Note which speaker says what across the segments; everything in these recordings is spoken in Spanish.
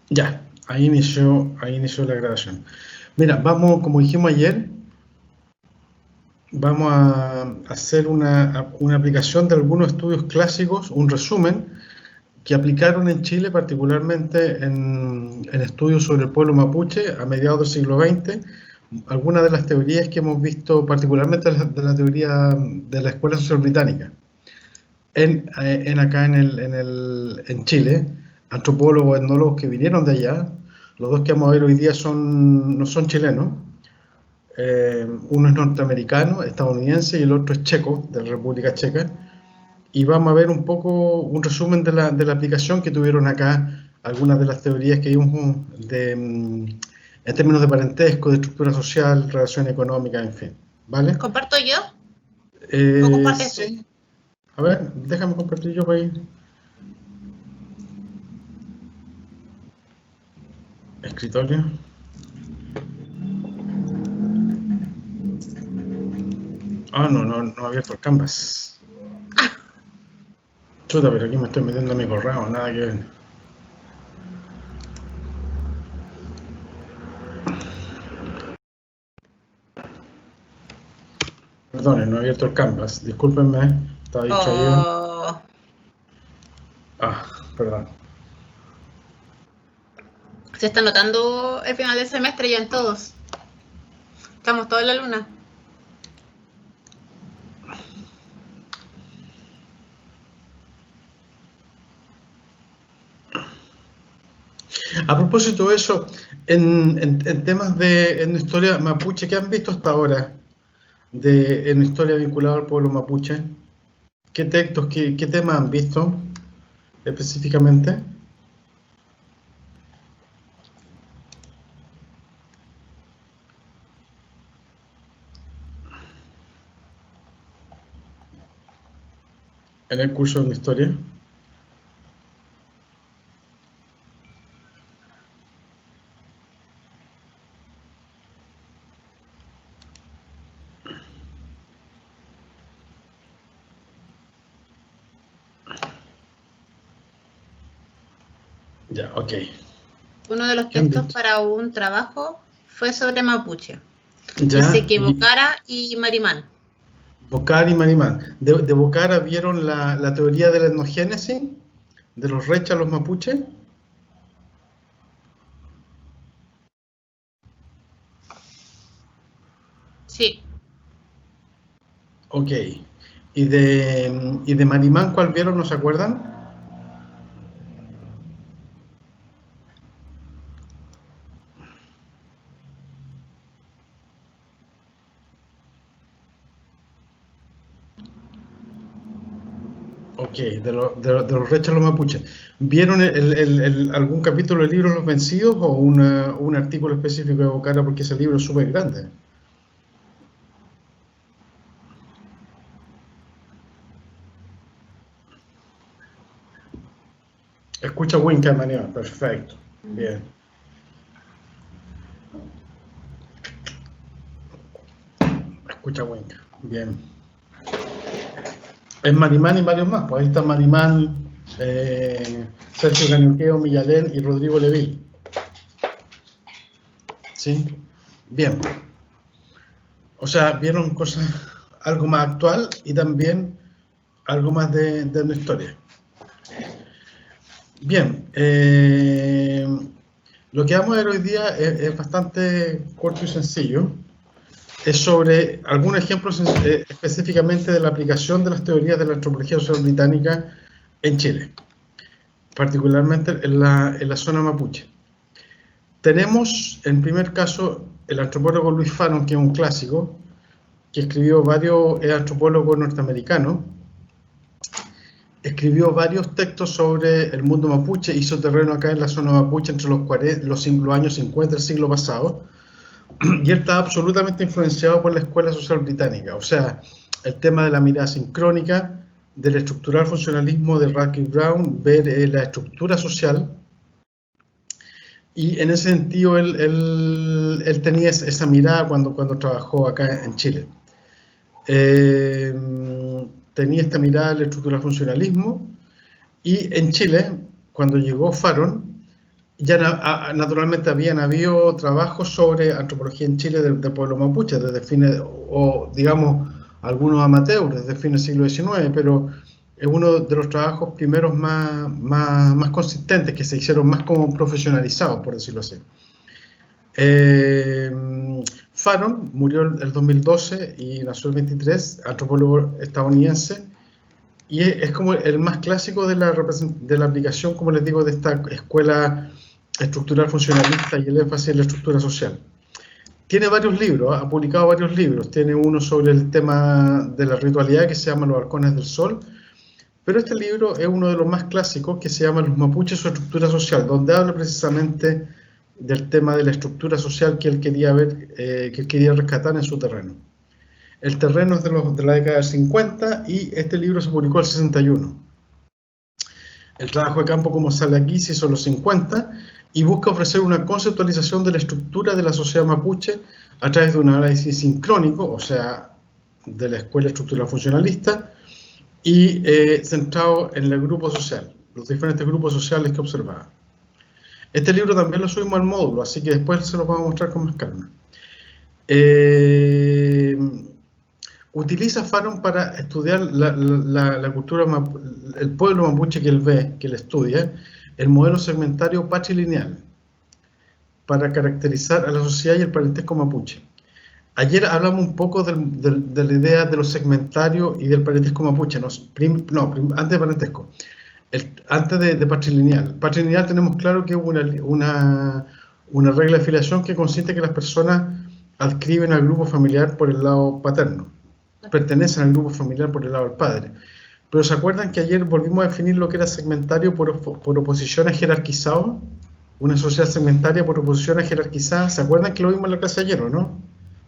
Speaker 1: Ya, ahí inició la grabación. Mira, vamos, como dijimos ayer, vamos a hacer una aplicación de algunos estudios clásicos, un resumen, que aplicaron en Chile, particularmente en estudios sobre el pueblo mapuche a mediados del siglo XX. Algunas de las teorías que hemos visto, particularmente de la teoría de la Escuela Social Británica, acá en Chile, antropólogos, etnólogos que vinieron de allá. Los dos que vamos a ver hoy día no son chilenos. Uno es norteamericano, estadounidense, y el otro es checo, de la República Checa. Y vamos a ver un poco un resumen de la aplicación que tuvieron acá, algunas de las teorías que vimos en términos de parentesco, de estructura social, relación económica, en fin. ¿Vale?
Speaker 2: ¿Comparto yo? ¿O compartes tú?
Speaker 1: Sí. A ver, déjame compartir yo para ir. Escritorio. No he abierto el Canvas. Chuta, pero aquí me estoy metiendo a mi correo, nada que ver. Perdón, no he abierto el Canvas, discúlpenme, estaba distraído. Perdón.
Speaker 2: Se está notando el final del semestre ya en todos. Estamos todos en la luna.
Speaker 1: A propósito de eso, en temas en historia mapuche, ¿qué han visto hasta ahora en historia vinculada al pueblo mapuche? ¿Qué textos, qué temas han visto específicamente? En el curso de historia. Ya, ok.
Speaker 2: Uno de los textos para un trabajo fue sobre mapuche.
Speaker 1: Ya,
Speaker 2: dice que Bocara y Marimán.
Speaker 1: Bocara y Marimán. ¿De Bocara vieron la teoría de la etnogénesis? ¿De los rechas a los mapuches?
Speaker 2: Sí.
Speaker 1: Ok. ¿Y de Marimán cuál vieron? ¿No se acuerdan? Ok, de los rechas a los mapuches. ¿Vieron algún capítulo del libro Los Vencidos o un artículo específico de Bocara? Porque ese libro es súper grande. Escucha Winca, Manuel. Perfecto. Bien. Escucha Winca. Bien. Es Marimán y varios más. Pues ahí está Marimán, Sergio Caniuqueo, Millalén y Rodrigo Leville. ¿Sí? Bien. O sea, vieron cosas, algo más actual y también algo más de la historia. Bien. Lo que vamos a ver hoy día es bastante corto y sencillo. Es sobre algunos ejemplos específicamente de la aplicación de las teorías de la antropología social británica en Chile, particularmente en la zona mapuche. Tenemos, en primer caso, el antropólogo Luis Fanon, que es un clásico, que escribió es antropólogo norteamericano, escribió varios textos sobre el mundo mapuche, hizo terreno acá en la zona mapuche entre los años 50 del siglo pasado, y él está absolutamente influenciado por la Escuela Social Británica, o sea, el tema de la mirada sincrónica, del estructural funcionalismo de Radcliffe Brown, ver la estructura social, y en ese sentido él tenía esa mirada cuando trabajó acá en Chile. Tenía esta mirada del estructural funcionalismo, y en Chile, cuando llegó Fanon, ya naturalmente habían habido trabajos sobre antropología en Chile del pueblo mapuche, desde fines, o digamos, algunos amateurs desde fines del siglo XIX, pero es uno de los trabajos primeros más consistentes, que se hicieron más como profesionalizados, por decirlo así. Fanon murió el 2012 y nació el 23, antropólogo estadounidense, y es como el más clásico de la aplicación, como les digo, de esta escuela estructural funcionalista y el énfasis en la estructura social. Tiene varios libros, ha publicado varios libros. Tiene uno sobre el tema de la ritualidad que se llama Los Arcones del Sol, pero este libro es uno de los más clásicos que se llama Los Mapuches, su estructura social, donde habla precisamente del tema de la estructura social que él quería ver, que él quería rescatar en su terreno. El terreno es de la década del 50 y este libro se publicó en el 61. El trabajo de campo, como sale aquí, se hizo en los 50 y busca ofrecer una conceptualización de la estructura de la sociedad mapuche a través de un análisis sincrónico, o sea, de la escuela estructural funcionalista, y centrado en el grupo social, los diferentes grupos sociales que observaba. Este libro también lo subimos al módulo, así que después se lo vamos a mostrar con más calma. Utiliza Fanon para estudiar la cultura, el pueblo mapuche que él ve, que él estudia, el modelo segmentario patrilineal, para caracterizar a la sociedad y el parentesco mapuche. Ayer hablamos un poco de la idea de lo segmentario y del parentesco mapuche, antes de parentesco, antes de patrilineal. Patrilineal tenemos claro que es una regla de filiación que consiste en que las personas adscriben al grupo familiar por el lado paterno, pertenecen al grupo familiar por el lado del padre. Pero ¿se acuerdan que ayer volvimos a definir lo que era segmentario por oposición a jerarquizado? Una sociedad segmentaria por oposición a jerarquizada. ¿Se acuerdan que lo vimos en la clase ayer o no?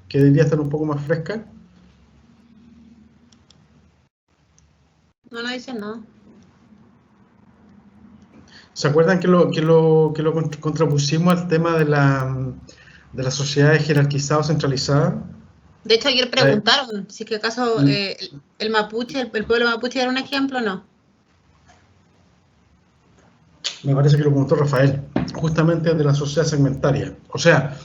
Speaker 1: Que debería estar un poco más fresca.
Speaker 2: No dice nada.
Speaker 1: ¿Se acuerdan que lo contrapusimos al tema de las sociedades jerarquizadas o centralizadas?
Speaker 2: De hecho, ayer preguntaron si es que acaso el mapuche, el pueblo mapuche era un ejemplo o no.
Speaker 1: Me parece que lo preguntó Rafael, justamente de la sociedad segmentaria. O sea,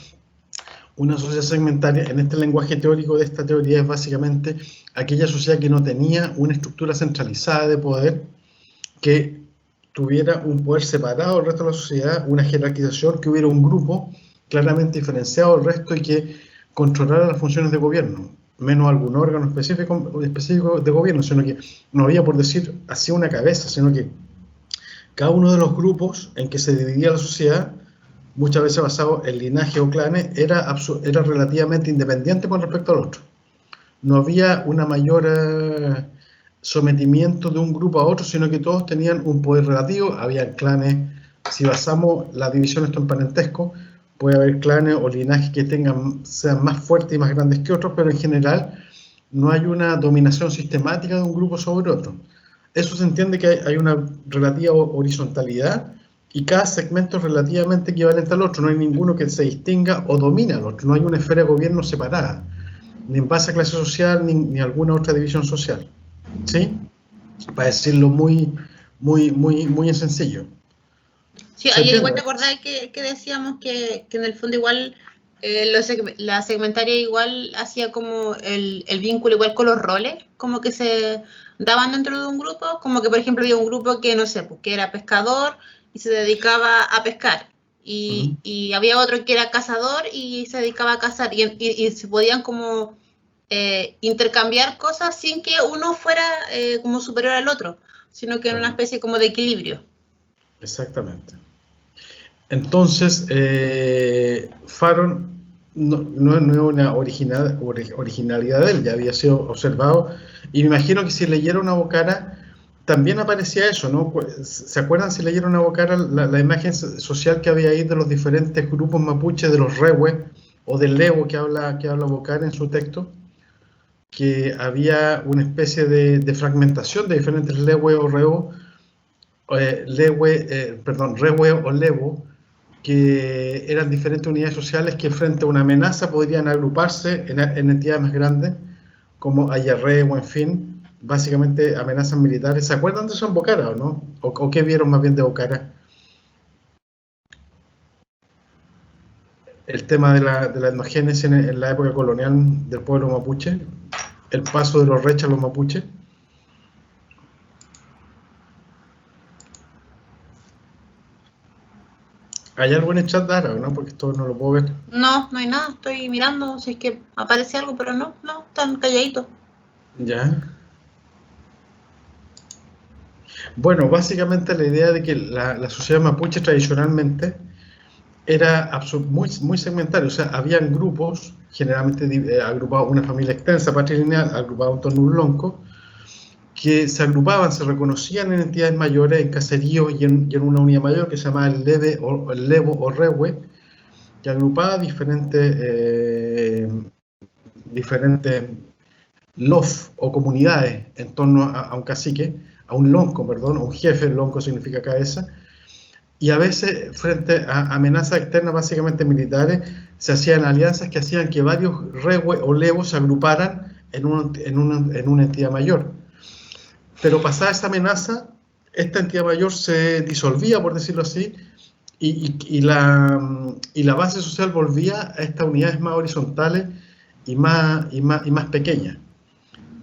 Speaker 1: una sociedad segmentaria, en este lenguaje teórico de esta teoría, es básicamente aquella sociedad que no tenía una estructura centralizada de poder, que tuviera un poder separado del resto de la sociedad, una jerarquización, que hubiera un grupo claramente diferenciado del resto y que controlara las funciones de gobierno, menos algún órgano específico de gobierno, sino que no había, por decir, así una cabeza, sino que cada uno de los grupos en que se dividía la sociedad, muchas veces basado en linaje o clanes, era relativamente independiente con respecto al otro. No había una mayor sometimiento de un grupo a otro, sino que todos tenían un poder relativo. Había clanes, si basamos la división esto en parentesco, puede haber clanes o linajes que sean más fuertes y más grandes que otros, pero en general no hay una dominación sistemática de un grupo sobre otro. Eso se entiende que hay una relativa horizontalidad y cada segmento es relativamente equivalente al otro. No hay ninguno que se distinga o domine al otro. No hay una esfera de gobierno separada, ni en base a clase social, ni alguna otra división social. ¿Sí? Para decirlo muy en sencillo.
Speaker 2: Sí, ayer igual te acordás que decíamos que en el fondo igual la segmentaria igual hacía como el vínculo igual con los roles, como que se daban dentro de un grupo, como que por ejemplo había un grupo que, no sé, pues, que era pescador y se dedicaba a pescar, y había otro que era cazador y se dedicaba a cazar, y se podían como intercambiar cosas sin que uno fuera como superior al otro, sino que en una especie como de equilibrio.
Speaker 1: Exactamente. Entonces, Fanon no es una originalidad de él, ya había sido observado, y me imagino que si leyeron a Bocara también aparecía eso, ¿no? ¿Se acuerdan si leyeron a Bocara la imagen social que había ahí de los diferentes grupos mapuches, de los rehues o del levo que habla Bocara en su texto? Que había una especie de fragmentación de diferentes rehues o rehue o levo, que eran diferentes unidades sociales que frente a una amenaza podrían agruparse en entidades más grandes, como Ayarre o en fin, básicamente amenazas militares. ¿Se acuerdan de eso en Bocara o no? ¿O qué vieron más bien de Bocara? el tema de la etnogénesis en la época colonial del pueblo mapuche, el paso de los rechas a los mapuches. ¿Hay algo en el chat de árabe, no? Porque esto no lo puedo ver.
Speaker 2: No, no hay nada, estoy mirando si es que aparece algo, pero no, están calladitos.
Speaker 1: Ya. Bueno, básicamente la idea de que la sociedad mapuche tradicionalmente era muy segmentaria, o sea, habían grupos, generalmente agrupados, una familia extensa, patrilineal, agrupados en torno a un lonco, que se agrupaban, se reconocían en entidades mayores, en caseríos y en una unidad mayor que se llamaba el levo o rewe, que agrupaba diferentes lof o comunidades en torno a un cacique, a un lonco, perdón, un jefe, lonco significa cabeza, y a veces frente a amenazas externas básicamente militares se hacían alianzas que hacían que varios rewe o levos se agruparan en una entidad mayor. Pero pasada esa amenaza, esta entidad mayor se disolvía, por decirlo así, y la base social volvía a estas unidades más horizontales y más pequeñas,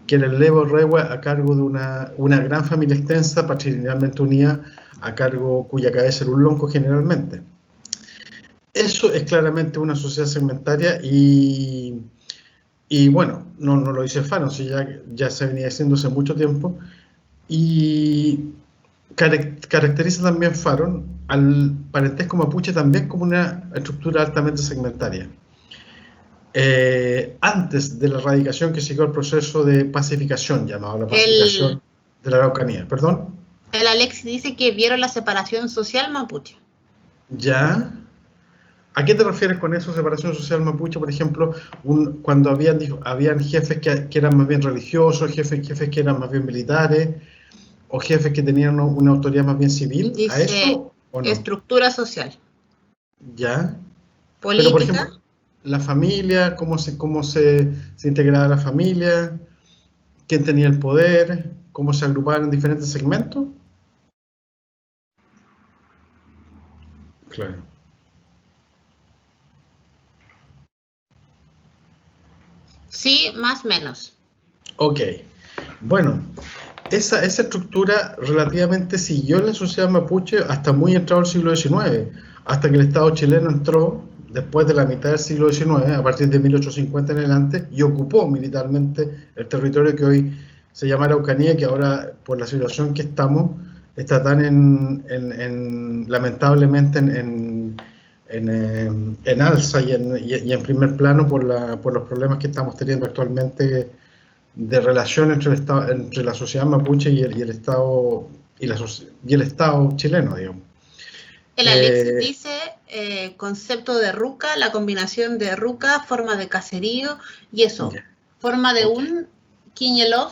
Speaker 1: que era el levo rewe a cargo de una gran familia extensa, patrilinealmente unida, a cargo cuya cabeza era un lonco generalmente. Eso es claramente una sociedad segmentaria y bueno, no lo dice Fanon, si ya se venía diciendo hace mucho tiempo, y caracteriza también Fanon al parentesco mapuche también como una estructura altamente segmentaria. Antes de la erradicación que siguió el proceso de pacificación, llamado la pacificación de la Araucanía. ¿Perdón?
Speaker 2: El Alex dice que vieron la separación social mapuche.
Speaker 1: ¿Ya? ¿A qué te refieres con eso, separación social mapuche? Por ejemplo, cuando habían jefes que eran más bien religiosos, jefes que eran más bien militares, o jefes que tenían una autoridad más bien civil.
Speaker 2: Dice,
Speaker 1: ¿a eso o no?
Speaker 2: Estructura social.
Speaker 1: ¿Ya?
Speaker 2: Política.
Speaker 1: Pero, por ejemplo, la familia, cómo se integraba la familia, quién tenía el poder, cómo se agrupaban en diferentes segmentos. Claro.
Speaker 2: Sí, más o menos.
Speaker 1: Ok. Bueno, esa estructura relativamente siguió en la sociedad mapuche hasta muy entrado el siglo XIX, hasta que el Estado chileno entró después de la mitad del siglo XIX, a partir de 1850 en adelante, y ocupó militarmente el territorio que hoy se llama Araucanía, que ahora, por la situación que estamos, está tan lamentablemente en alza y en primer plano por los problemas que estamos teniendo actualmente de relación entre la sociedad mapuche y el Estado y el Estado chileno, digamos.
Speaker 2: El Alex dice concepto de ruca, la combinación de ruca, forma de caserío y eso, forma de un quiñelov,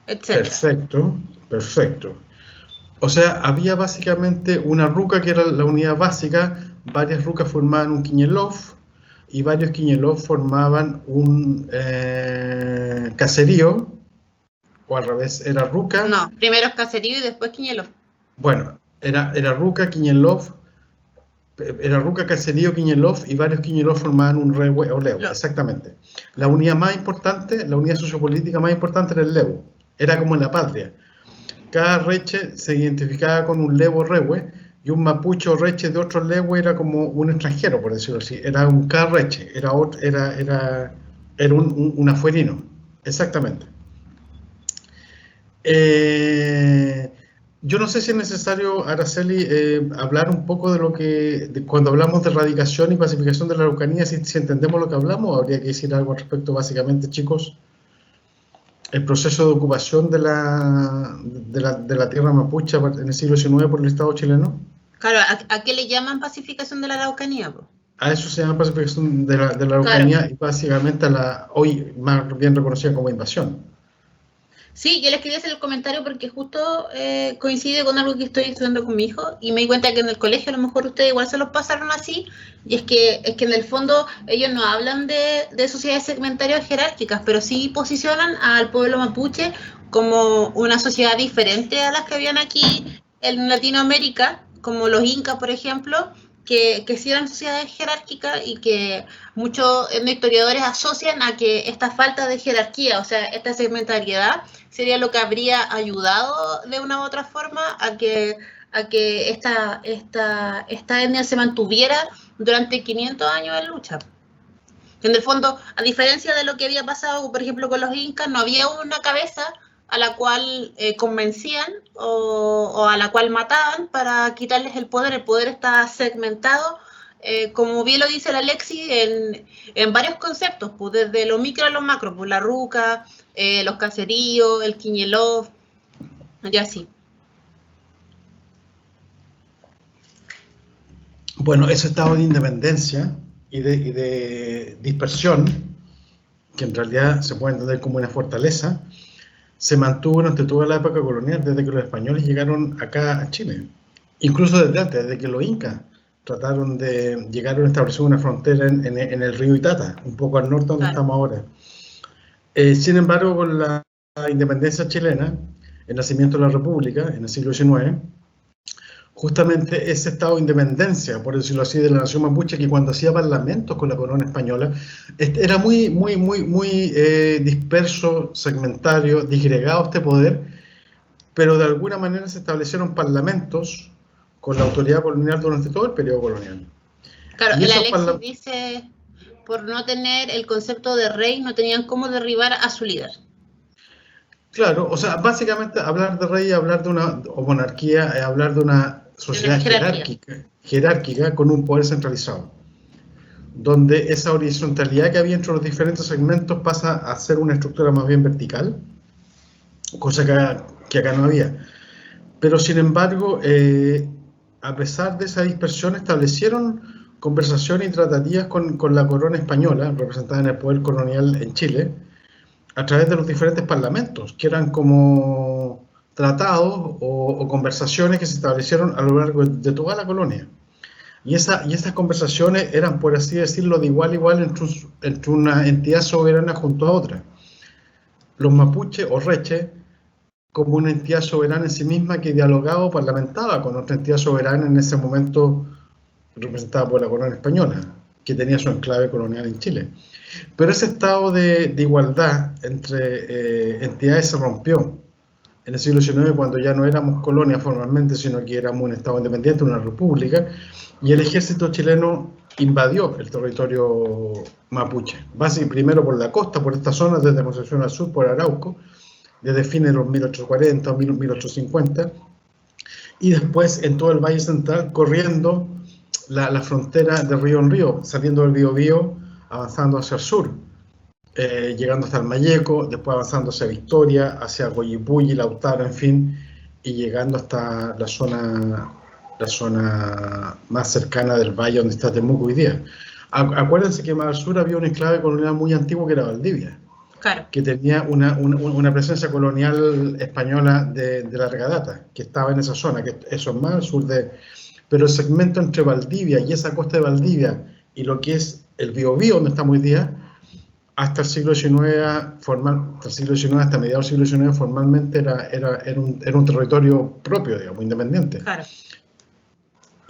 Speaker 2: etc.
Speaker 1: Perfecto. O sea, había básicamente una ruca que era la unidad básica, varias rucas formaban un quiñelov y varios quiñelov formaban un caserío, o al revés, era ruca.
Speaker 2: No, primero es caserío y después quiñelov.
Speaker 1: Bueno, era ruca, quiñelov, era ruca, caserío, quiñelov y varios quiñelov formaban un rewe o levo, exactamente. La unidad más importante, la unidad sociopolítica más importante era el levo, era como en la patria. Cada reche se identificaba con un levo rewe y un mapuche o reche de otro lewe era como un extranjero, por decirlo así, era un carreche, era un afuerino, exactamente. Yo no sé si es necesario, Araceli, hablar un poco de cuando hablamos de erradicación y pacificación de la Araucanía, si entendemos lo que hablamos, habría que decir algo al respecto, básicamente, chicos. El proceso de ocupación de la tierra mapuche en el siglo XIX por el Estado chileno.
Speaker 2: Claro, ¿a qué le llaman pacificación de la Araucanía? Po?
Speaker 1: A eso se llama pacificación de la Araucanía, claro. Y básicamente a la hoy más bien reconocida como invasión.
Speaker 2: Sí, yo les quería hacer el comentario porque justo coincide con algo que estoy estudiando con mi hijo y me di cuenta que en el colegio a lo mejor ustedes igual se los pasaron así, y es que en el fondo ellos no hablan de sociedades segmentarias jerárquicas, pero sí posicionan al pueblo mapuche como una sociedad diferente a las que habían aquí en Latinoamérica, como los incas, por ejemplo, que sí eran sociedades jerárquicas y que muchos historiadores asocian a que esta falta de jerarquía, o sea, esta segmentariedad, sería lo que habría ayudado de una u otra forma a que esta etnia se mantuviera durante 500 años en lucha. En el fondo, a diferencia de lo que había pasado, por ejemplo, con los incas, no había una cabeza a la cual convencían o a la cual mataban para quitarles el poder está segmentado, como bien lo dice la Alexis, en varios conceptos, pues, desde lo micro a lo macro, pues la ruca, los caseríos, el quiñelov, y así.
Speaker 1: Bueno, ese estado de independencia y de dispersión, que en realidad se puede entender como una fortaleza, se mantuvo durante toda la época colonial, desde que los españoles llegaron acá a Chile. Incluso desde antes, desde que los incas llegaron a establecer una frontera en el río Itata, un poco al norte donde estamos ahora. Sin embargo, con la independencia chilena, el nacimiento de la República, en el siglo XIX, justamente ese estado de independencia, por decirlo así, de la nación mapuche, que cuando hacía parlamentos con la corona española, era muy disperso, segmentario, disgregado este poder, pero de alguna manera se establecieron parlamentos con la autoridad colonial durante todo el periodo colonial.
Speaker 2: Claro, el Alexis dice, por no tener el concepto de rey, no tenían cómo derribar a su líder.
Speaker 1: Claro, o sea, básicamente hablar de rey, hablar de una monarquía, es hablar de una sociedad jerárquica con un poder centralizado, donde esa horizontalidad que había entre los diferentes segmentos pasa a ser una estructura más bien vertical, cosa que acá no había. Pero sin embargo, a pesar de esa dispersión, establecieron conversaciones y tratativas con la corona española, representada en el poder colonial en Chile, a través de los diferentes parlamentos, que eran como tratados o conversaciones que se establecieron a lo largo de toda la colonia. Y esas conversaciones eran, por así decirlo, de igual a igual entre una entidad soberana junto a otra. Los mapuches o reche, como una entidad soberana en sí misma que dialogaba o parlamentaba con otra entidad soberana en ese momento representada por la corona española, que tenía su enclave colonial en Chile. Pero ese estado de igualdad entre entidades se rompió en el siglo XIX, cuando ya no éramos colonia formalmente, sino que éramos un estado independiente, una república, y el ejército chileno invadió el territorio mapuche, básicamente primero por la costa, por esta zona, desde Concepción al sur, por Arauco, desde fines de los 1840 o 1850, y después en todo el Valle Central, corriendo la frontera de río en río, saliendo del Biobío, avanzando hacia el sur, llegando hasta el Mayeco, después avanzando hacia Victoria, hacia Coyipulli, Lautaro, en fin, y llegando hasta la zona más cercana del valle donde está Temuco hoy día. Acuérdense que más al sur había un enclave colonial muy antiguo que era Valdivia,
Speaker 2: claro,
Speaker 1: que tenía una presencia colonial española de larga data, que estaba en esa zona, que eso es más al sur pero el segmento entre Valdivia y esa costa de Valdivia y lo que es el Biobío, donde estamos hoy día, hasta el siglo XIX, hasta mediados del siglo XIX, formalmente era un territorio propio, digamos, independiente.
Speaker 2: Claro.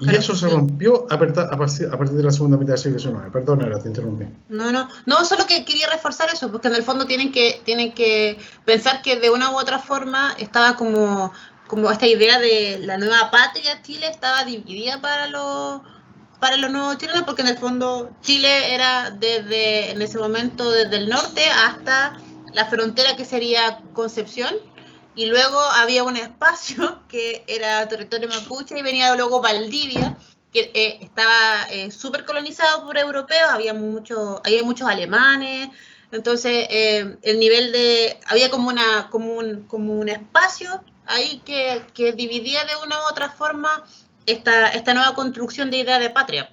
Speaker 1: Y eso se rompió a partir de la segunda mitad del siglo XIX. Perdona, te interrumpí.
Speaker 2: No, solo que quería reforzar eso, porque en el fondo tienen que pensar que de una u otra forma estaba como esta idea de la nueva patria. Chile estaba dividida para los nuevos chilenos, porque en el fondo Chile era en ese momento desde el norte hasta la frontera que sería Concepción, y luego había un espacio que era territorio mapuche y venía luego Valdivia, que estaba súper colonizado por europeos, había muchos alemanes, entonces el nivel había como un espacio ahí que dividía de una u otra forma esta nueva construcción de idea de patria.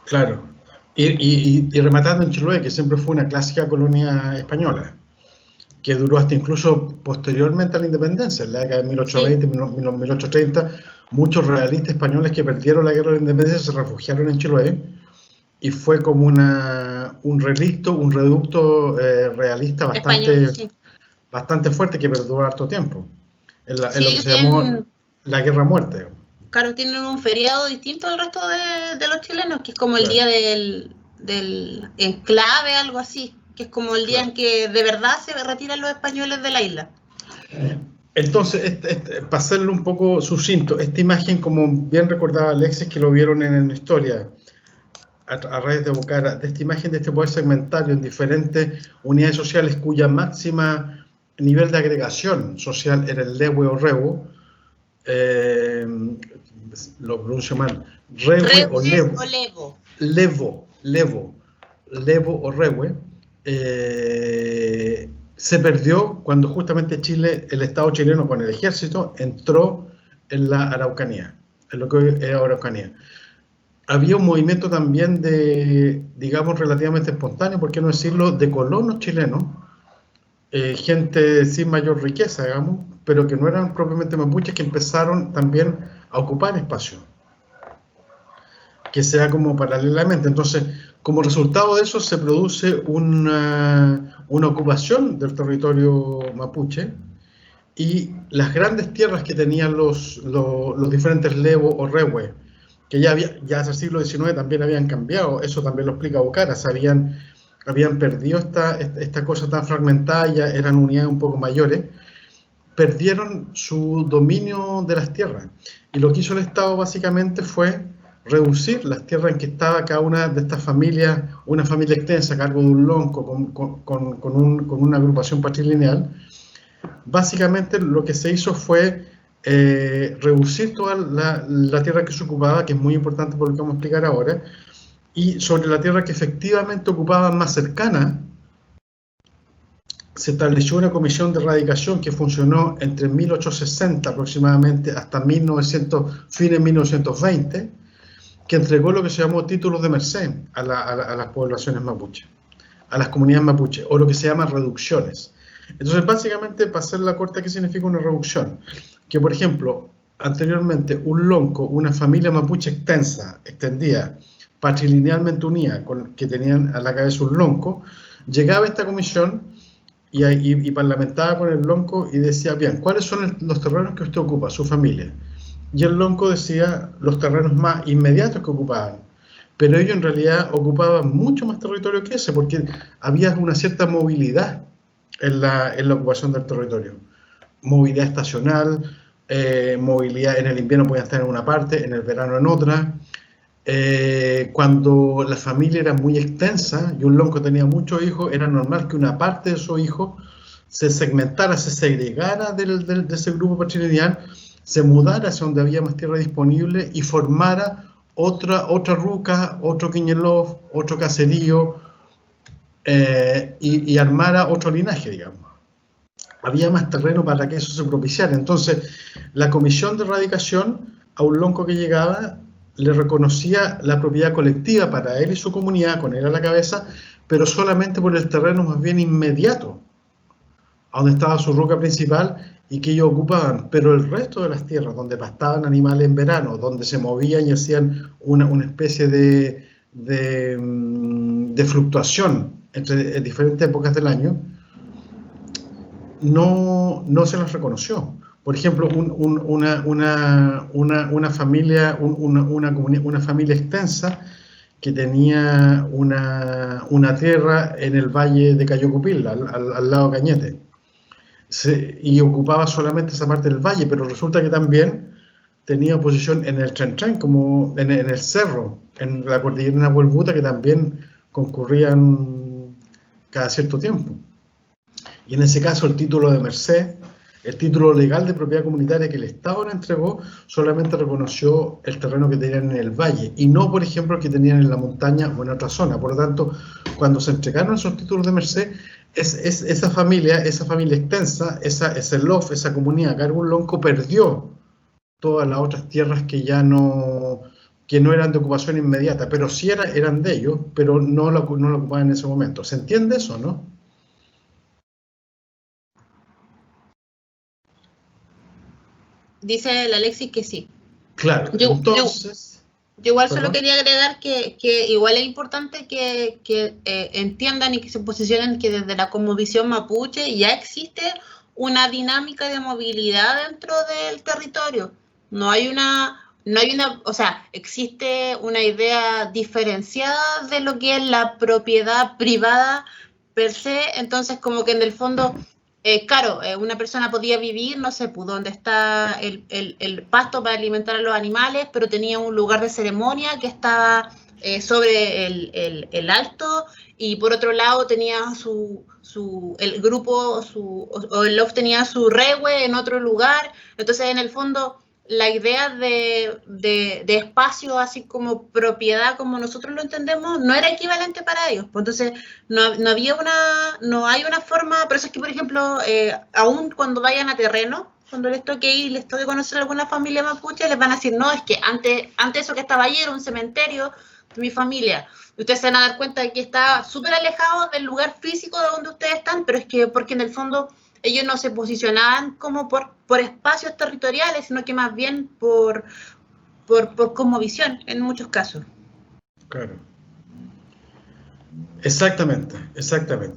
Speaker 2: Claro,
Speaker 1: y rematando en Chiloé, que siempre fue una clásica colonia española, que duró hasta incluso posteriormente a la independencia, en la década de 1820, sí. 1830, muchos realistas españoles que perdieron la guerra de la independencia se refugiaron en Chiloé, y fue como un reducto realista bastante fuerte, que perduró harto tiempo, en lo que se llamó la guerra muerte.
Speaker 2: claro, tienen un feriado distinto al resto de los chilenos, que es como el día del enclave, algo así, que es como el día en que de verdad se retiran los españoles de la isla.
Speaker 1: Entonces, para hacerlo un poco sucinto, esta imagen, como bien recordaba Alexis, que lo vieron en la historia, a raíz de evocar de esta imagen de este poder segmentario en diferentes unidades sociales cuya máxima nivel de agregación social era el levo o revo, lo pronuncio mal, rewe o levo. Levo o rewe, se perdió cuando justamente Chile, el Estado chileno con el ejército, entró en la Araucanía, en lo que hoy es Araucanía. Había un movimiento también de, digamos, relativamente espontáneo, por qué no decirlo, de colonos chilenos, gente sin mayor riqueza, digamos, pero que no eran propiamente mapuches, que empezaron también a ocupar espacio, que sea como paralelamente. Entonces, como resultado de eso se produce una ocupación del territorio mapuche, y las grandes tierras que tenían los diferentes levo o rewe, que ya hacia el siglo XIX también habían cambiado, eso también lo explica Bocaras, habían perdido esta cosa tan fragmentada, ya eran unidades un poco mayores, perdieron su dominio de las tierras. Y lo que hizo el Estado básicamente fue reducir las tierras en que estaba cada una de estas familias, una familia extensa a cargo de un lonco con una agrupación patrilineal. Básicamente lo que se hizo fue reducir toda la tierra que se ocupaba, que es muy importante por lo que vamos a explicar ahora, y sobre la tierra que efectivamente ocupaban más cercana, se estableció una comisión de erradicación que funcionó entre 1860 aproximadamente hasta fines de 1920, que entregó lo que se llamó títulos de merced a las poblaciones mapuche, a las comunidades mapuche, o lo que se llama reducciones. Entonces, básicamente, para hacer la corta, ¿qué significa una reducción? Que, por ejemplo, anteriormente un lonco, una familia mapuche extendida, patrilinealmente unida, que tenían a la cabeza un lonco, llegaba a esta comisión y parlamentaba con el lonco y decía, bien, ¿cuáles son los terrenos que usted ocupa, su familia? Y el lonco decía los terrenos más inmediatos que ocupaban, pero ellos en realidad ocupaban mucho más territorio que ese, porque había una cierta movilidad en la ocupación del territorio. Movilidad estacional, movilidad en el invierno podían estar en una parte, en el verano en otra. Cuando la familia era muy extensa y un lonco tenía muchos hijos, era normal que una parte de esos hijos se segmentara, se segregara de ese grupo patrilineal, se mudara hacia donde había más tierra disponible y formara otra ruca, otro quiñelov, otro caserío, y armara otro linaje, digamos. Había más terreno para que eso se propiciara. Entonces, la comisión de erradicación a un lonco que llegaba le reconocía la propiedad colectiva para él y su comunidad, con él a la cabeza, pero solamente por el terreno más bien inmediato, a donde estaba su roca principal y que ellos ocupaban, pero el resto de las tierras donde pastaban animales en verano, donde se movían y hacían una especie de fluctuación entre diferentes épocas del año, no se las reconoció. Por ejemplo, una familia extensa que tenía una tierra en el valle de Cayocupil, al lado de Cañete, y ocupaba solamente esa parte del valle, pero resulta que también tenía posición en el Tren, como en el cerro, en la cordillera de Nahuelbuta, que también concurrían cada cierto tiempo. Y en ese caso el título de merced, el título legal de propiedad comunitaria que el Estado le entregó, solamente reconoció el terreno que tenían en el valle y no, por ejemplo, el que tenían en la montaña o en otra zona. Por lo tanto, cuando se entregaron esos títulos de merced, esa familia extensa, ese lof, esa comunidad, Cargún Lonco, perdió todas las otras tierras que no eran de ocupación inmediata, pero sí eran de ellos, pero no lo ocupaban en ese momento. ¿Se entiende eso, no?
Speaker 2: Dice el Alexis que sí.
Speaker 1: Claro, entonces...
Speaker 2: Yo igual solo quería agregar que igual es importante que entiendan y que se posicionen que desde la cosmovisión mapuche ya existe una dinámica de movilidad dentro del territorio. No hay una no hay una, o sea, existe una idea diferenciada de lo que es la propiedad privada per se, entonces como que en el fondo, claro, una persona podía vivir, no sé, pues donde está el pasto para alimentar a los animales, pero tenía un lugar de ceremonia que estaba sobre el alto, y por otro lado tenía el grupo, o el loft tenía su rehue en otro lugar, entonces en el fondo la idea de espacio así como propiedad como nosotros lo entendemos no era equivalente para ellos, pues entonces no hay una forma, por eso es que por ejemplo aún cuando vayan a terreno, cuando les toque ir, les toque conocer a alguna familia mapuche, les van a decir, no, es que antes eso que estaba allí era un cementerio de mi familia. Ustedes se van a dar cuenta de que está súper alejado del lugar físico de donde ustedes están, pero es que porque en el fondo ellos no se posicionaban como por espacios territoriales, sino que más bien por cosmovisión en muchos casos.
Speaker 1: Claro. Exactamente.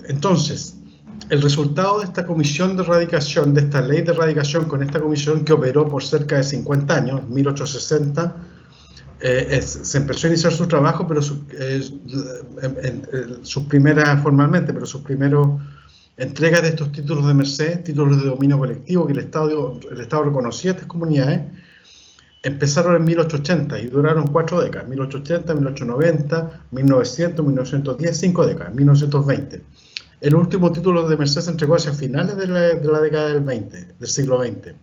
Speaker 1: Entonces, el resultado de esta comisión de erradicación, de esta ley de erradicación con esta comisión que operó por cerca de 50 años, 1860, se empezó a iniciar su trabajo, pero sus primeras, formalmente, pero sus primeros entregas de estos títulos de merced, títulos de dominio colectivo que el Estado reconocía a estas comunidades, empezaron en 1880 y duraron 4 décadas, 1880, 1890, 1900, 1910, 5 décadas, 1920. El último título de merced se entregó hacia finales de la década del siglo XX.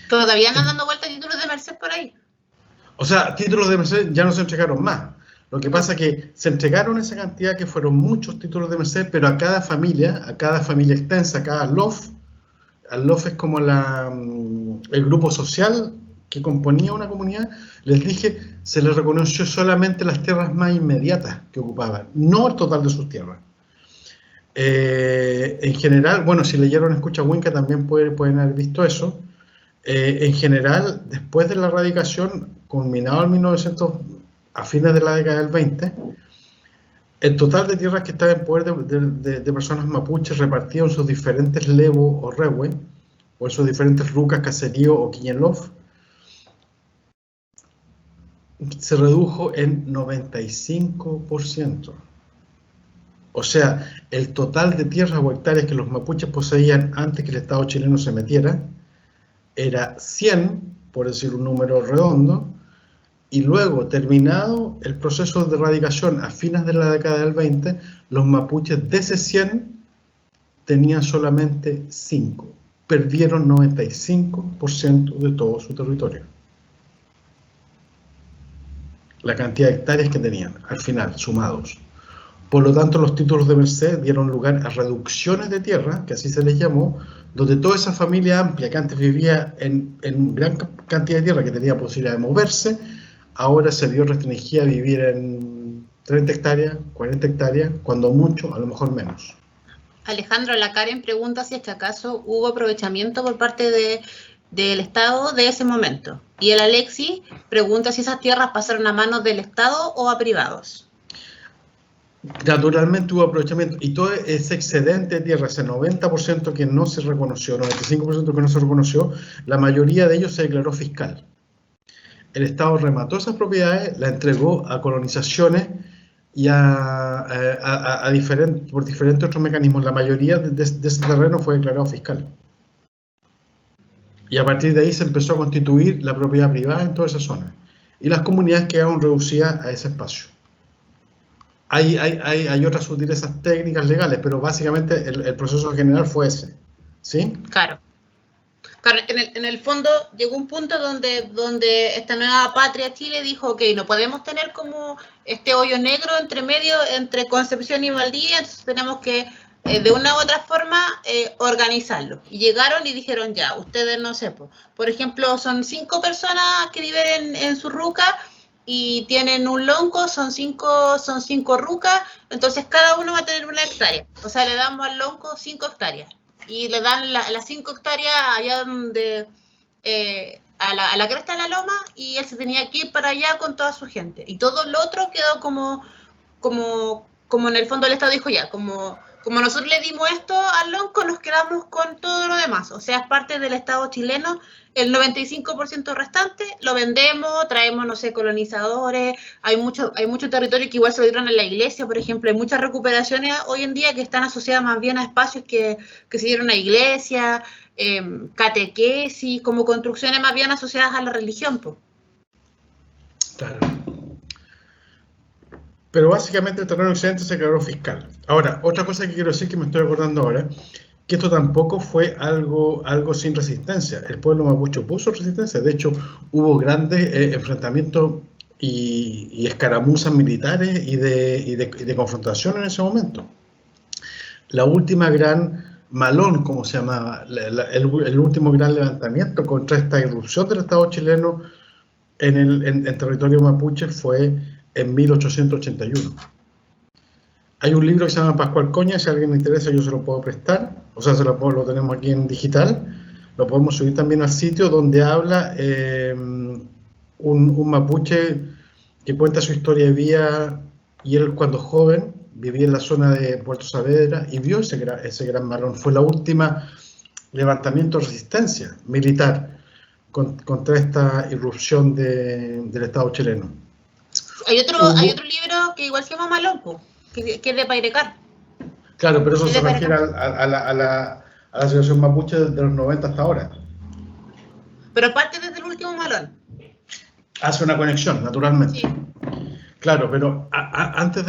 Speaker 2: ¿Todavía andan dando vueltas títulos de merced por ahí?
Speaker 1: O sea, títulos de merced ya no se entregaron más. Lo que pasa es que se entregaron esa cantidad, que fueron muchos títulos de merced, pero a cada familia extensa, a cada LOF, al LOF es como el grupo social que componía una comunidad, les dije, se les reconoció solamente las tierras más inmediatas que ocupaban, no el total de sus tierras. En general, bueno, si leyeron Escucha Winca también pueden haber visto eso. En general, después de la erradicación, culminado en 1900, a fines de la década del 20, el total de tierras que estaba en poder de personas mapuches repartidas en sus diferentes levos o rehue, o en sus diferentes rucas, caserío o quiñelof, se redujo en 95%. O sea, el total de tierras o hectáreas que los mapuches poseían antes que el Estado chileno se metiera era 100, por decir un número redondo, y luego, terminado el proceso de erradicación a fines de la década del 20, los mapuches de ese 100 tenían solamente 5. Perdieron 95% de todo su territorio. La cantidad de hectáreas que tenían, al final, sumados. Por lo tanto, los títulos de merced dieron lugar a reducciones de tierra, que así se les llamó, donde toda esa familia amplia que antes vivía en gran cantidad de tierra, que tenía posibilidad de moverse, ahora se vio restringida a vivir en 30 hectáreas, 40 hectáreas, cuando mucho, a lo mejor menos.
Speaker 2: Alejandro, la Karen pregunta si es que acaso hubo aprovechamiento por parte del Estado de ese momento. Y el Alexis pregunta si esas tierras pasaron a manos del Estado o a privados.
Speaker 1: Naturalmente hubo aprovechamiento, y todo ese excedente de tierra, ese 90% que no se reconoció, 95% que no se reconoció, la mayoría de ellos se declaró fiscal. El Estado remató esas propiedades, la entregó a colonizaciones y por diferentes otros mecanismos. La mayoría de ese terreno fue declarado fiscal. Y a partir de ahí se empezó a constituir la propiedad privada en toda esa zona. Y las comunidades quedaron reducidas a ese espacio. Hay otras sutilezas técnicas legales, pero básicamente el proceso general fue ese. ¿Sí?
Speaker 2: Claro. En el fondo llegó un punto donde esta nueva patria Chile dijo, ok, no podemos tener como este hoyo negro entre medio, entre Concepción y Valdivia, entonces tenemos que de una u otra forma organizarlo. Y llegaron y dijeron, ya, ustedes no sé, por ejemplo, son 5 personas que viven en su ruca y tienen un lonco, son cinco rucas, entonces cada uno va a tener 1 hectárea. O sea, le damos al lonco 5 hectáreas. Y le dan las 5 hectáreas allá donde, a la cresta de la loma, y él se tenía que ir para allá con toda su gente. Y todo lo otro quedó como en el fondo el Estado dijo ya, como como nosotros le dimos esto al lonco, nos quedamos con todo lo demás. O sea, es parte del Estado chileno. El 95% restante lo vendemos, traemos, no sé, colonizadores. Hay mucho territorio que igual se lo dieron a la iglesia, por ejemplo. Hay muchas recuperaciones hoy en día que están asociadas más bien a espacios que se dieron a iglesia, catequesis, como construcciones más bien asociadas a la religión, pues.
Speaker 1: Claro. Pero básicamente el terreno occidente se declaró fiscal. Ahora, otra cosa que quiero decir que me estoy acordando ahora, que esto tampoco fue algo sin resistencia. El pueblo mapuche puso resistencia. De hecho, hubo grandes enfrentamientos y escaramuzas militares y de confrontación en ese momento. La última gran malón, como se llamaba, el último gran levantamiento contra esta irrupción del Estado chileno en territorio mapuche fue en 1881. Hay un libro que se llama Pascual Coña, si a alguien le interesa yo se lo puedo prestar, o sea, lo tenemos aquí en digital, lo podemos subir también al sitio, donde habla un mapuche que cuenta su historia de vida, y él cuando joven vivía en la zona de Puerto Saavedra y vio ese gran malón. Fue la última levantamiento de resistencia militar contra esta irrupción del Estado chileno.
Speaker 2: Hay otro libro que igual se llama Malón, que es de Pairecar.
Speaker 1: Claro, pero eso se refiere a la situación mapuche de los 90 hasta ahora.
Speaker 2: Pero parte desde el último Malón.
Speaker 1: Hace una conexión, naturalmente. Sí. Claro, pero antes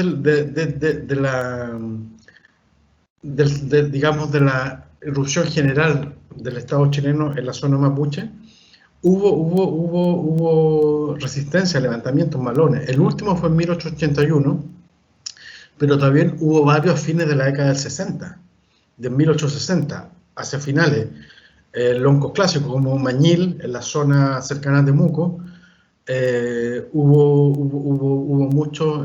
Speaker 1: digamos, de la irrupción general del Estado chileno en la zona mapuche, hubo resistencia, levantamientos, malones. El último fue en 1881, pero también hubo varios a fines de la década del 60, de 1860, hacia finales. Loncos clásicos como Mañil, en la zona cercana a Temuco, hubo mucho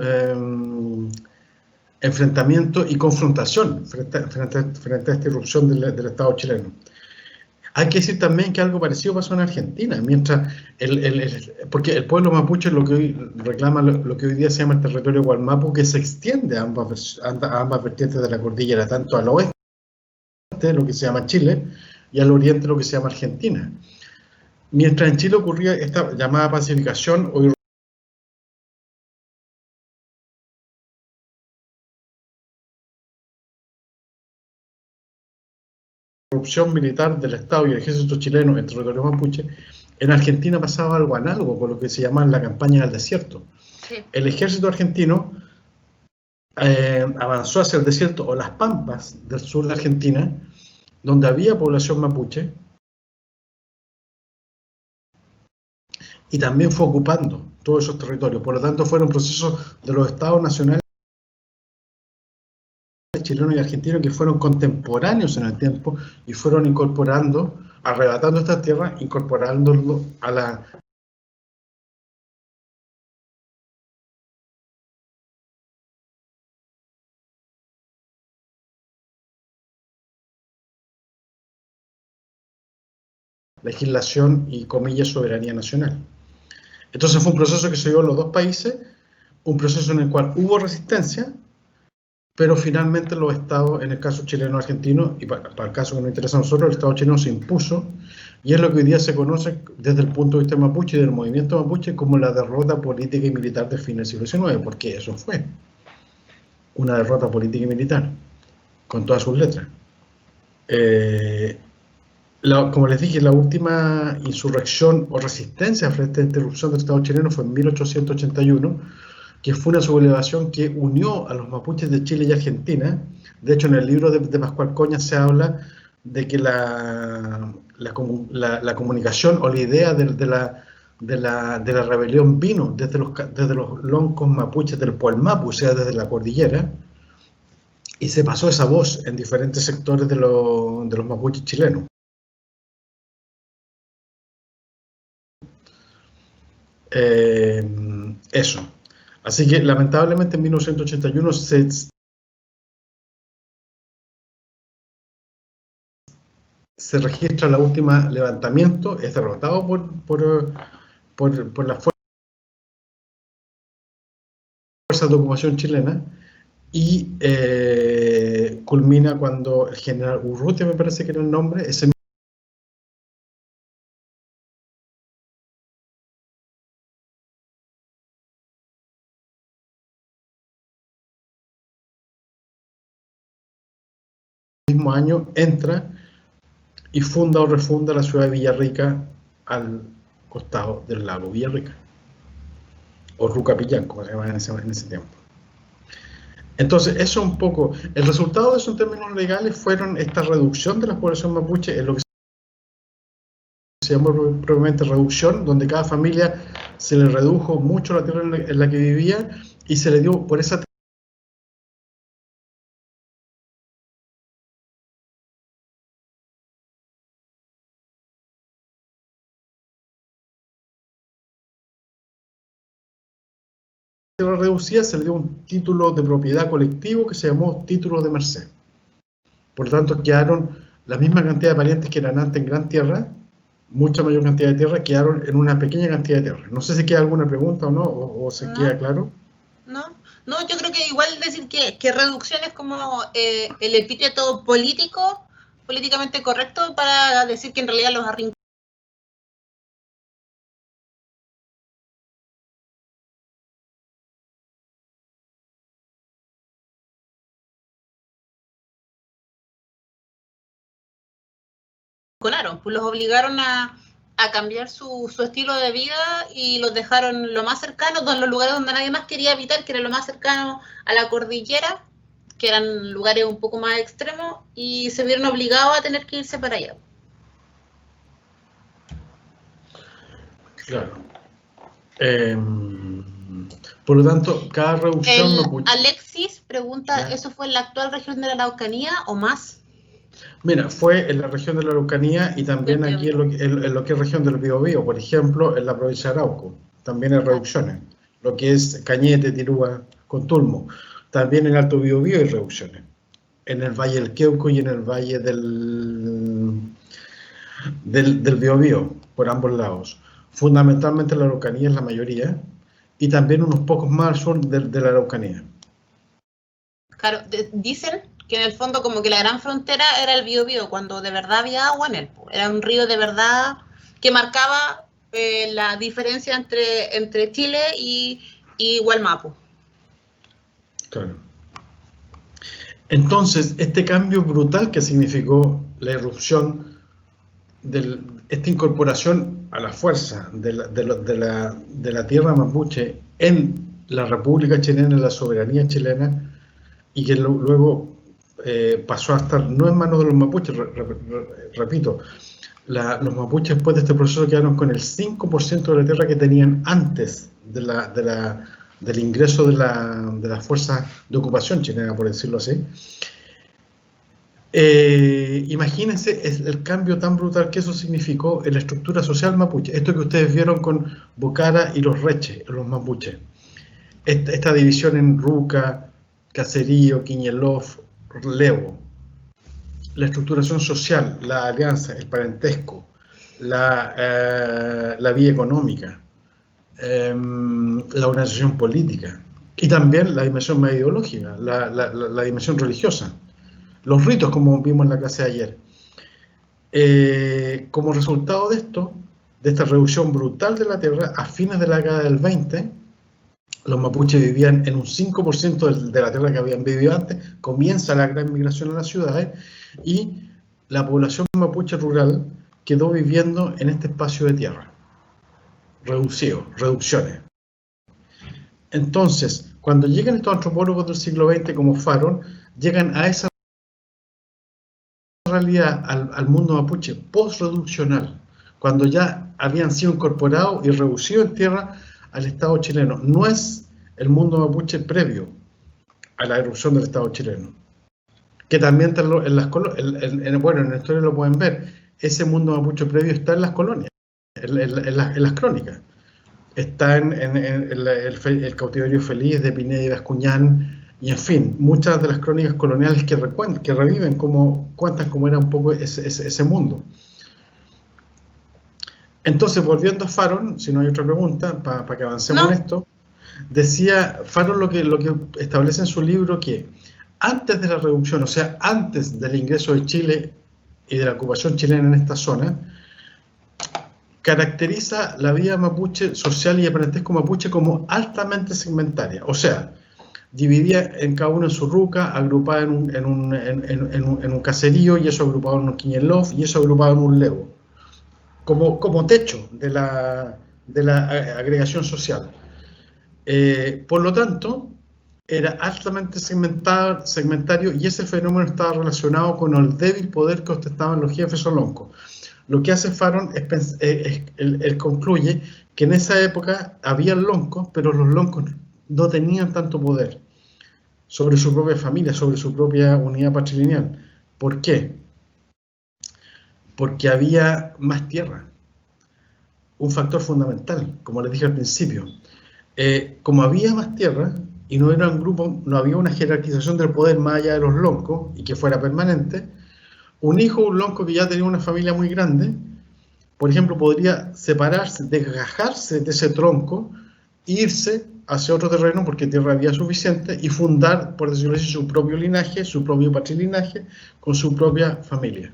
Speaker 1: enfrentamiento y confrontación frente a esta irrupción del Estado chileno. Hay que decir también que algo parecido pasó en Argentina, mientras porque el pueblo mapuche lo que hoy reclama, lo que hoy día se llama el territorio Gualmapu, que se extiende a ambas vertientes de la cordillera, tanto al oeste, lo que se llama Chile, y al oriente, lo que se llama Argentina. Mientras en Chile ocurría esta llamada pacificación o irrupción militar del Estado y el ejército chileno en territorio mapuche, en Argentina pasaba algo análogo con lo que se llama la campaña del desierto. Sí. El ejército argentino avanzó hacia el desierto o las pampas del sur de Argentina, donde había población mapuche, y también fue ocupando todos esos territorios. Por lo tanto, fueron procesos de los estados nacionales chilenos y argentinos que fueron contemporáneos en el tiempo y fueron incorporando, arrebatando estas tierras, incorporándolo a la legislación y, comillas, soberanía nacional. Entonces fue un proceso que se dio en los dos países, un proceso en el cual hubo resistencia, pero finalmente los estados, en el caso chileno-argentino, y para el caso que nos interesa a nosotros, el Estado chileno se impuso, y es lo que hoy día se conoce desde el punto de vista mapuche y del movimiento mapuche como la derrota política y militar del fin del siglo XIX, porque eso fue una derrota política y militar, con todas sus letras. Como les dije, la última insurrección o resistencia frente a la interrupción del Estado chileno fue en 1881, que fue una sublevación que unió a los mapuches de Chile y Argentina. De hecho, en el libro de Pascual Coña se habla de que la comunicación o la idea de la rebelión vino desde los loncos mapuches del Puelmapu, o sea, desde la cordillera, y se pasó esa voz en diferentes sectores de los mapuches chilenos. Eso. Así que lamentablemente en 1981 se registra la última levantamiento, es derrotado por las fuerzas de ocupación chilena, y culmina cuando el general Urrutia, me parece que era el nombre, ese mismo año entra y funda o refunda la ciudad de Villarrica al costado del lago Villarrica, o Rucapillán, como se llama en ese tiempo. Entonces, eso un poco, el resultado de eso en términos legales fueron esta reducción de la población mapuche, en lo que se llamó probablemente reducción, donde cada familia se le redujo mucho la tierra en la que vivía y se le dio por esa tierra reducida, se le dio un título de propiedad colectivo que se llamó título de merced. Por lo tanto, quedaron la misma cantidad de parientes que eran antes en gran tierra, mucha mayor cantidad de tierra, quedaron en una pequeña cantidad de tierra. No sé si queda alguna pregunta o no, o se queda claro.
Speaker 2: No, yo creo que igual decir que reducción es como el epíteto políticamente correcto para decir que en realidad los arrinconaron. Pues los obligaron a cambiar su estilo de vida y los dejaron lo más cercano, en los lugares donde nadie más quería habitar, que era lo más cercano a la cordillera, que eran lugares un poco más extremos, y se vieron obligados a tener que irse para allá.
Speaker 1: Claro. Por lo tanto, cada reducción...
Speaker 2: Alexis pregunta, ¿eso fue en la actual región de la Araucanía o más?
Speaker 1: Mira, fue en la región de la Araucanía y también aquí en lo que es región del Biobío, por ejemplo, en la provincia de Arauco, también hay reducciones, lo que es Cañete, Tirúa, Contulmo, también en el Alto Biobío hay reducciones, en el Valle del Queuco y en el Valle del Biobío, por ambos lados. Fundamentalmente la Araucanía es la mayoría, y también unos pocos más al sur de la Araucanía.
Speaker 2: Claro, dicen que en el fondo como que la gran frontera era el Biobío, cuando de verdad había agua en él. Era un río de verdad que marcaba la diferencia entre Chile y Gualmapu.
Speaker 1: Claro. Entonces, este cambio brutal que significó la irrupción, esta incorporación a la fuerza de la tierra mapuche en la República Chilena, en la soberanía chilena, y que luego pasó a estar no en manos de los mapuches, repito, los mapuches después de este proceso quedaron con el 5% de la tierra que tenían antes del ingreso de la fuerza de ocupación chilena, por decirlo así. Imagínense el cambio tan brutal que eso significó en la estructura social mapuche. Esto que ustedes vieron con Bocara y los Reches, los mapuches. Esta división en Ruca, Caserío, Quiñelov, Levo. La estructuración social, la alianza, el parentesco, la vía económica, la organización política y también la dimensión más ideológica, la dimensión religiosa. Los ritos, como vimos en la clase de ayer. Como resultado de esto, de esta reducción brutal de la tierra, a fines de la década del 20, los mapuches vivían en un 5% de la tierra que habían vivido antes, comienza la gran migración a las ciudades y la población mapuche rural quedó viviendo en este espacio de tierra, reducciones. Entonces, cuando llegan estos antropólogos del siglo XX como Faron, llegan a esa realidad, al mundo mapuche post-reduccional, cuando ya habían sido incorporados y reducidos en tierra al Estado chileno. No es el mundo mapuche previo a la erupción del Estado chileno, que también está en las colonias. Bueno, en la historia lo pueden ver, ese mundo mapuche previo está en las colonias, en las crónicas. Está en el cautiverio feliz de Pineda y Bascuñán, y en fin, muchas de las crónicas coloniales que reviven, cuentan cómo era un poco ese mundo. Entonces, volviendo a Faron, si no hay otra pregunta, para que avancemos en esto, decía Faron lo que establece en su libro, que antes de la reducción, o sea, antes del ingreso de Chile y de la ocupación chilena en esta zona, caracteriza la vida mapuche social y el parentesco mapuche como altamente segmentaria, o sea, dividía en cada uno en su ruca, agrupada en un caserío, y eso agrupado en un quiñelov, y eso agrupado en un lego, como techo de la agregación social. Por lo tanto, era altamente segmentario, y ese fenómeno estaba relacionado con el débil poder que ostentaban los jefes o loncos. Lo que hace Faron él concluye que en esa época había loncos, pero los loncos no tenían tanto poder sobre su propia familia, sobre su propia unidad patrilineal. ¿Por qué? Porque había más tierra. Un factor fundamental, como les dije al principio. Como había más tierra y no era un grupo, no había una jerarquización del poder más allá de los loncos y que fuera permanente, un hijo o un lonco que ya tenía una familia muy grande, por ejemplo, podría separarse, desgajarse de ese tronco, irse hacia otro terreno porque tierra había suficiente y fundar, por decirlo así, su propio linaje, su propio patrilinaje, con su propia familia.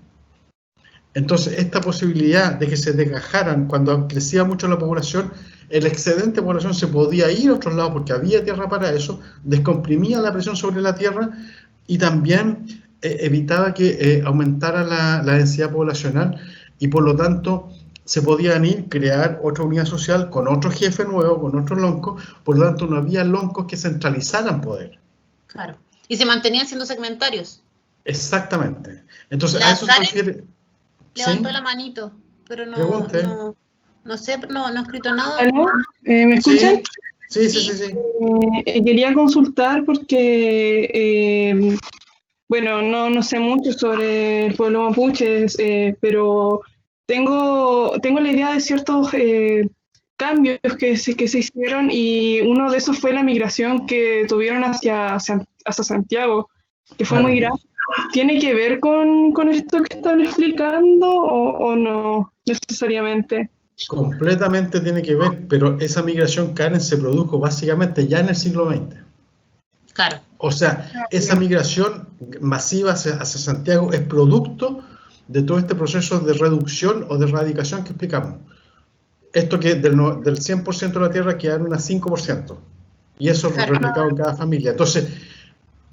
Speaker 1: Entonces, esta posibilidad de que se desgajaran cuando crecía mucho la población, el excedente de población se podía ir a otros lados porque había tierra para eso, descomprimía la presión sobre la tierra y también evitaba que aumentara la densidad poblacional, y por lo tanto se podían ir, crear otra unidad social con otro jefe nuevo, con otro lonco, por lo tanto no había loncos que centralizaran poder.
Speaker 2: Claro. Y se mantenían siendo segmentarios.
Speaker 1: Exactamente. Entonces, a eso se refiere.
Speaker 2: Levantó la manito, pero no sé, no ha escrito nada.
Speaker 3: ¿Aló? ¿Me escuchan?
Speaker 1: Sí.
Speaker 3: Quería consultar porque, bueno, no sé mucho sobre el pueblo mapuche, pero tengo la idea de ciertos cambios que se hicieron, y uno de esos fue la migración que tuvieron hacia Santiago, que fue muy grande. ¿Tiene que ver con esto que están explicando o no necesariamente?
Speaker 1: Completamente tiene que ver, pero esa migración, Karen, se produjo básicamente ya en el siglo XX.
Speaker 2: Claro.
Speaker 1: O sea, esa migración masiva hacia Santiago es producto de todo este proceso de reducción o de erradicación que explicamos. Esto que del 100% de la tierra quedaron a 5%, y eso es replicado en cada familia. Entonces,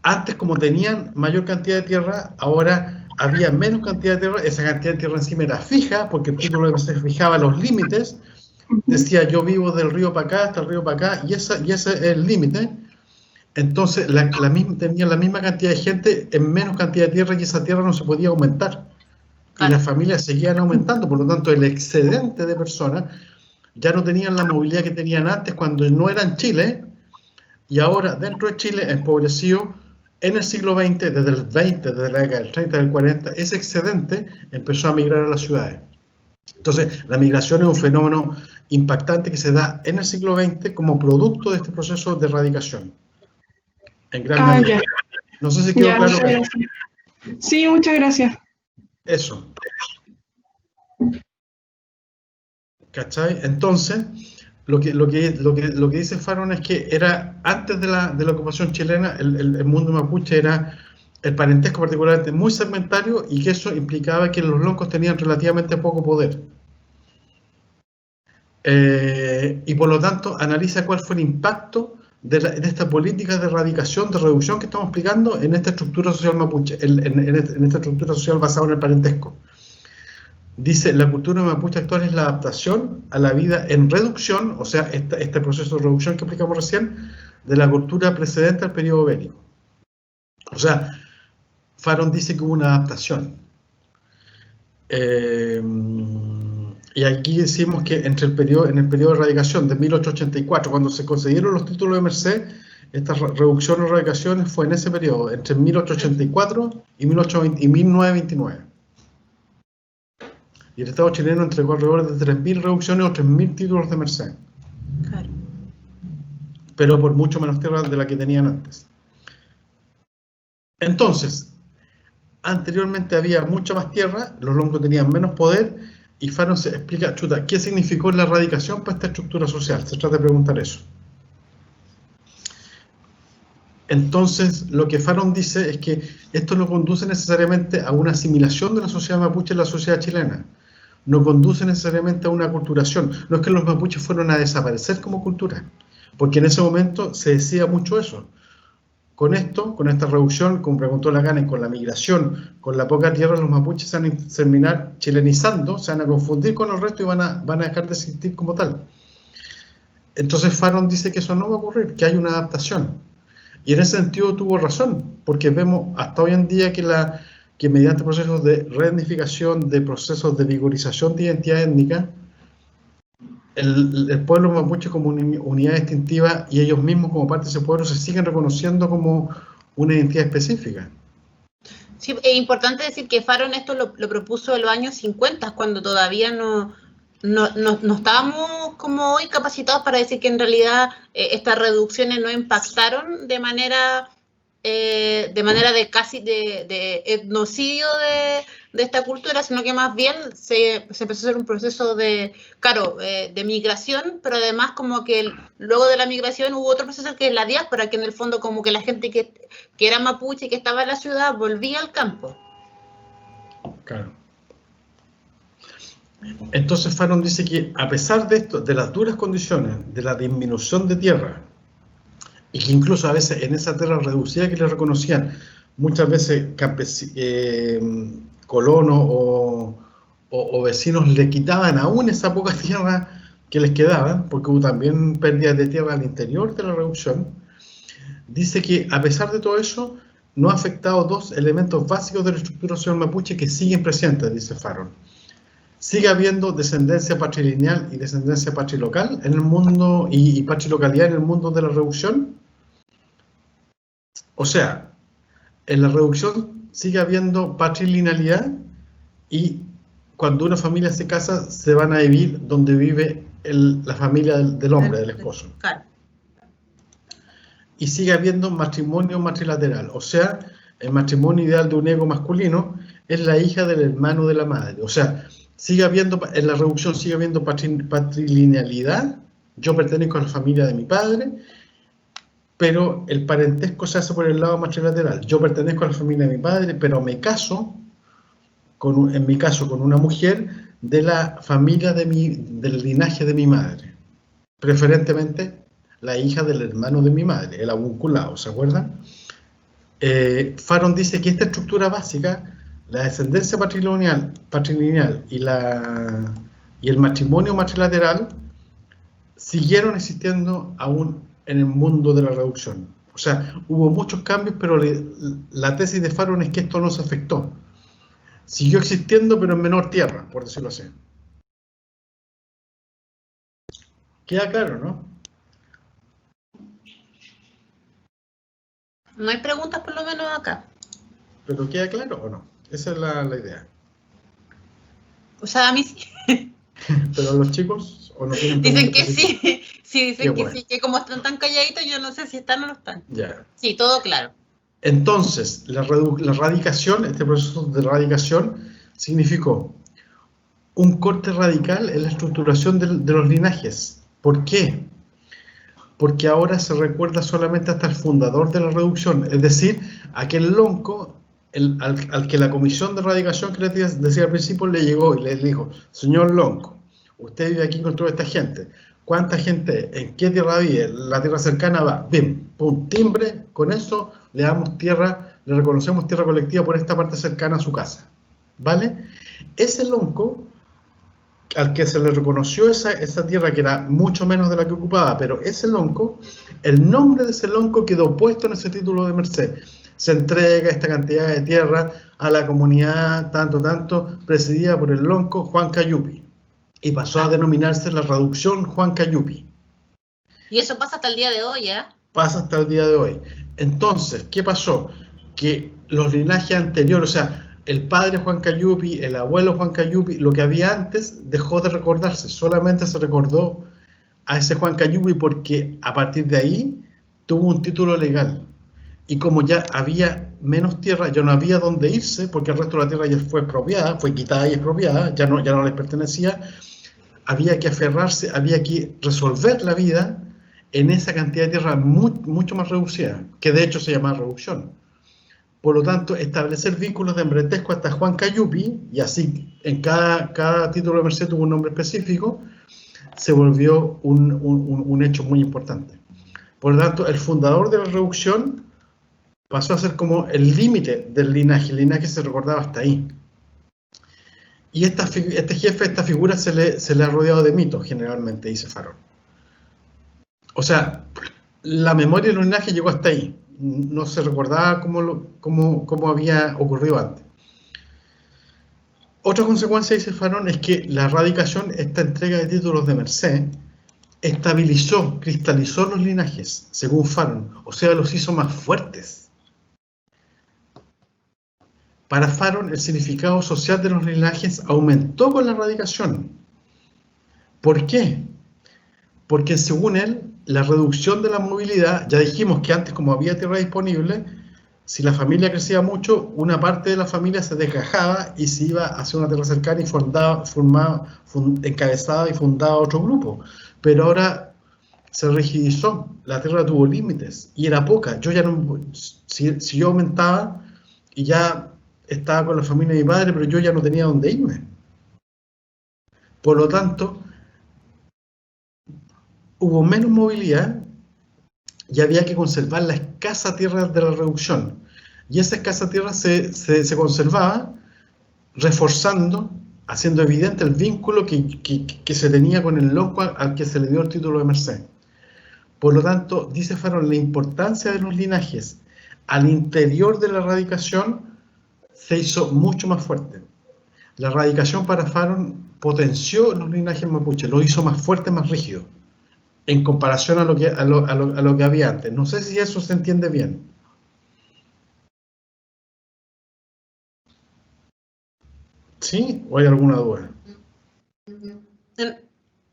Speaker 1: antes, como tenían mayor cantidad de tierra, ahora había menos cantidad de tierra. Esa cantidad de tierra encima era fija, porque el título se fijaba los límites. Decía, yo vivo del río para acá hasta el río para acá, y ese es el límite. Entonces, tenía la misma cantidad de gente en menos cantidad de tierra, y esa tierra no se podía aumentar. Y las familias seguían aumentando, por lo tanto, el excedente de personas ya no tenían la movilidad que tenían antes cuando no eran Chile, y ahora dentro de Chile, empobrecido. En el siglo XX, desde la década del 30, del 40, ese excedente empezó a migrar a las ciudades. Entonces, la migración es un fenómeno impactante que se da en el siglo XX como producto de este proceso de erradicación. En gran medida. No sé si quedó claro.
Speaker 3: Sí, muchas gracias.
Speaker 1: Eso. ¿Cachai? Entonces, lo que dice Faron es que era antes de la ocupación chilena, el mundo mapuche era el parentesco particularmente muy segmentario, y que eso implicaba que los loncos tenían relativamente poco poder. Y por lo tanto analiza cuál fue el impacto de esta política de erradicación, de reducción que estamos explicando en esta estructura social mapuche, en esta estructura social basada en el parentesco. Dice, la cultura mapuche actual es la adaptación a la vida en reducción, o sea, este proceso de reducción que explicamos recién, de la cultura precedente al periodo bélico. O sea, Faron dice que hubo una adaptación. Y aquí decimos que en el periodo de erradicación de 1884, cuando se concedieron los títulos de merced, esta reducción o erradicación fue en ese periodo, entre 1884 y 1929. Y el Estado chileno entregó alrededor de 3.000 reducciones o 3.000 títulos de merced.
Speaker 2: Claro.
Speaker 1: Pero por mucho menos tierra de la que tenían antes. Entonces, anteriormente había mucha más tierra, los loncos tenían menos poder, y Faron se explica, ¿qué significó la erradicación para esta estructura social? Se trata de preguntar eso. Entonces, lo que Faron dice es que esto no conduce necesariamente a una asimilación de la sociedad mapuche en la sociedad chilena. No conduce necesariamente a una aculturación. No es que los mapuches fueron a desaparecer como cultura, porque en ese momento se decía mucho eso. Con esto, con esta reducción, como preguntó Laganes, con la migración, con la poca tierra, los mapuches se van a terminar chilenizando, se van a confundir con el resto y van a dejar de existir como tal. Entonces Faron dice que eso no va a ocurrir, que hay una adaptación. Y en ese sentido tuvo razón, porque vemos hasta hoy en día que mediante procesos de reetnificación, de procesos de vigorización de identidad étnica, el pueblo mapuche como unidad distintiva y ellos mismos como parte de ese pueblo se siguen reconociendo como una identidad específica.
Speaker 2: Sí, es importante decir que Faron esto lo propuso en los años 50, cuando todavía no estábamos como hoy capacitados para decir que en realidad estas reducciones no impactaron de manera de casi de etnocidio de esta cultura, sino que más bien se empezó a hacer un proceso de migración, pero además como que luego de la migración hubo otro proceso que es la diáspora, que en el fondo como que la gente que era mapuche y que estaba en la ciudad volvía al campo.
Speaker 1: Claro. Entonces Faron dice que a pesar de esto, de las duras condiciones, de la disminución de tierra, y que incluso a veces en esa tierra reducida que le reconocían, muchas veces colonos o vecinos le quitaban aún esa poca tierra que les quedaba, porque hubo también pérdidas de tierra al interior de la reducción, dice que a pesar de todo eso, no ha afectado dos elementos básicos de la estructuración mapuche que siguen presentes, dice Faron. Sigue habiendo descendencia patrilineal y descendencia patrilocal en el mundo y patrilocalidad en el mundo de la reducción. O sea, en la reducción sigue habiendo patrilinealidad y cuando una familia se casa se van a vivir donde vive la familia del hombre, del esposo.
Speaker 2: Claro.
Speaker 1: Y sigue habiendo matrimonio matrilateral, o sea, el matrimonio ideal de un ego masculino es la hija del hermano de la madre. O sea, sigue habiendo, en la reducción sigue habiendo patrilinealidad, yo pertenezco a la familia de mi padre, pero el parentesco se hace por el lado matrilateral. Yo pertenezco a la familia de mi padre, pero me caso, en mi caso, con una mujer de la familia del linaje de mi madre. Preferentemente la hija del hermano de mi madre, el avunculado, ¿se acuerdan? Faron dice que esta estructura básica, la descendencia patrilineal y el matrimonio matrilateral, siguieron existiendo aún en el mundo de la reducción. O sea, hubo muchos cambios, pero la tesis de Faron es que esto no se afectó. Siguió existiendo, pero en menor tierra, por decirlo así. Queda claro, ¿no?
Speaker 2: No hay preguntas por lo menos acá.
Speaker 1: ¿Pero queda claro o no? Esa es la idea.
Speaker 2: O sea, a mí sí.
Speaker 1: ¿Pero los chicos o no tienen
Speaker 2: dicen que sí? Sí, dicen
Speaker 1: que
Speaker 2: bueno. Sí, que como están tan calladitos, yo no sé si están o no están.
Speaker 1: Ya.
Speaker 2: Sí, todo claro.
Speaker 1: Entonces, la radicación, este proceso de radicación, significó un corte radical en la estructuración de los linajes. ¿Por qué? Porque ahora se recuerda solamente hasta el fundador de la reducción, es decir, aquel lonco al que la comisión de radicación que les decía al principio le llegó y le dijo: señor lonco, usted vive aquí con toda esta gente, ¿cuánta gente? ¿En qué tierra vive? La tierra cercana va, bim, pum, timbre, con eso le damos tierra, le reconocemos tierra colectiva por esta parte cercana a su casa, ¿vale? Ese lonco al que se le reconoció esa tierra que era mucho menos de la que ocupaba, pero ese lonco, el nombre de ese lonco quedó puesto en ese título de merced. Se entrega esta cantidad de tierra a la comunidad tanto, presidida por el lonco Juan Cayupi, y pasó a denominarse la reducción Juan Cayupi.
Speaker 2: Y eso pasa hasta el día de hoy, ¿eh?
Speaker 1: Pasa hasta el día de hoy. Entonces, ¿qué pasó? Que los linajes anteriores, o sea, el padre Juan Cayupi, el abuelo Juan Cayupi, lo que había antes dejó de recordarse, solamente se recordó a ese Juan Cayupi porque a partir de ahí tuvo un título legal. Y como ya había menos tierra, ya no había dónde irse, porque el resto de la tierra ya fue expropiada, fue quitada y expropiada, ya no les pertenecía, había que aferrarse, había que resolver la vida en esa cantidad de tierra mucho más reducida, que de hecho se llama reducción. Por lo tanto, establecer vínculos de parentesco hasta Juan Cayupi, y así en cada título de merced tuvo un nombre específico, se volvió un hecho muy importante. Por lo tanto, el fundador de la reducción pasó a ser como el límite del linaje. El linaje se recordaba hasta ahí. Y este jefe, esta figura, se le ha rodeado de mitos, generalmente, dice Farón. O sea, la memoria del linaje llegó hasta ahí. No se recordaba cómo había ocurrido antes. Otra consecuencia, dice Farón, es que la erradicación, esta entrega de títulos de merced, estabilizó, cristalizó los linajes, según Farón, o sea, los hizo más fuertes. Para Farón, el significado social de los linajes aumentó con la erradicación. ¿Por qué? Porque según él, la reducción de la movilidad, ya dijimos que antes, como había tierra disponible, si la familia crecía mucho, una parte de la familia se desgajaba y se iba hacia una tierra cercana y encabezaba y fundaba otro grupo. Pero ahora se rigidizó, la tierra tuvo límites y era poca. Yo ya no, si yo aumentaba y ya estaba con la familia de mi padre, pero yo ya no tenía dónde irme. Por lo tanto, hubo menos movilidad y había que conservar la escasa tierra de la reducción. Y esa escasa tierra se conservaba reforzando, haciendo evidente el vínculo que se tenía con el lonco al que se le dio el título de merced. Por lo tanto, dice Farón, la importancia de los linajes al interior de la erradicación se hizo mucho más fuerte. La erradicación para Farón potenció los linajes mapuche, los hizo más fuertes, más rígidos, en comparación a lo que había antes. No sé si eso se entiende bien. ¿Sí? ¿O hay alguna duda?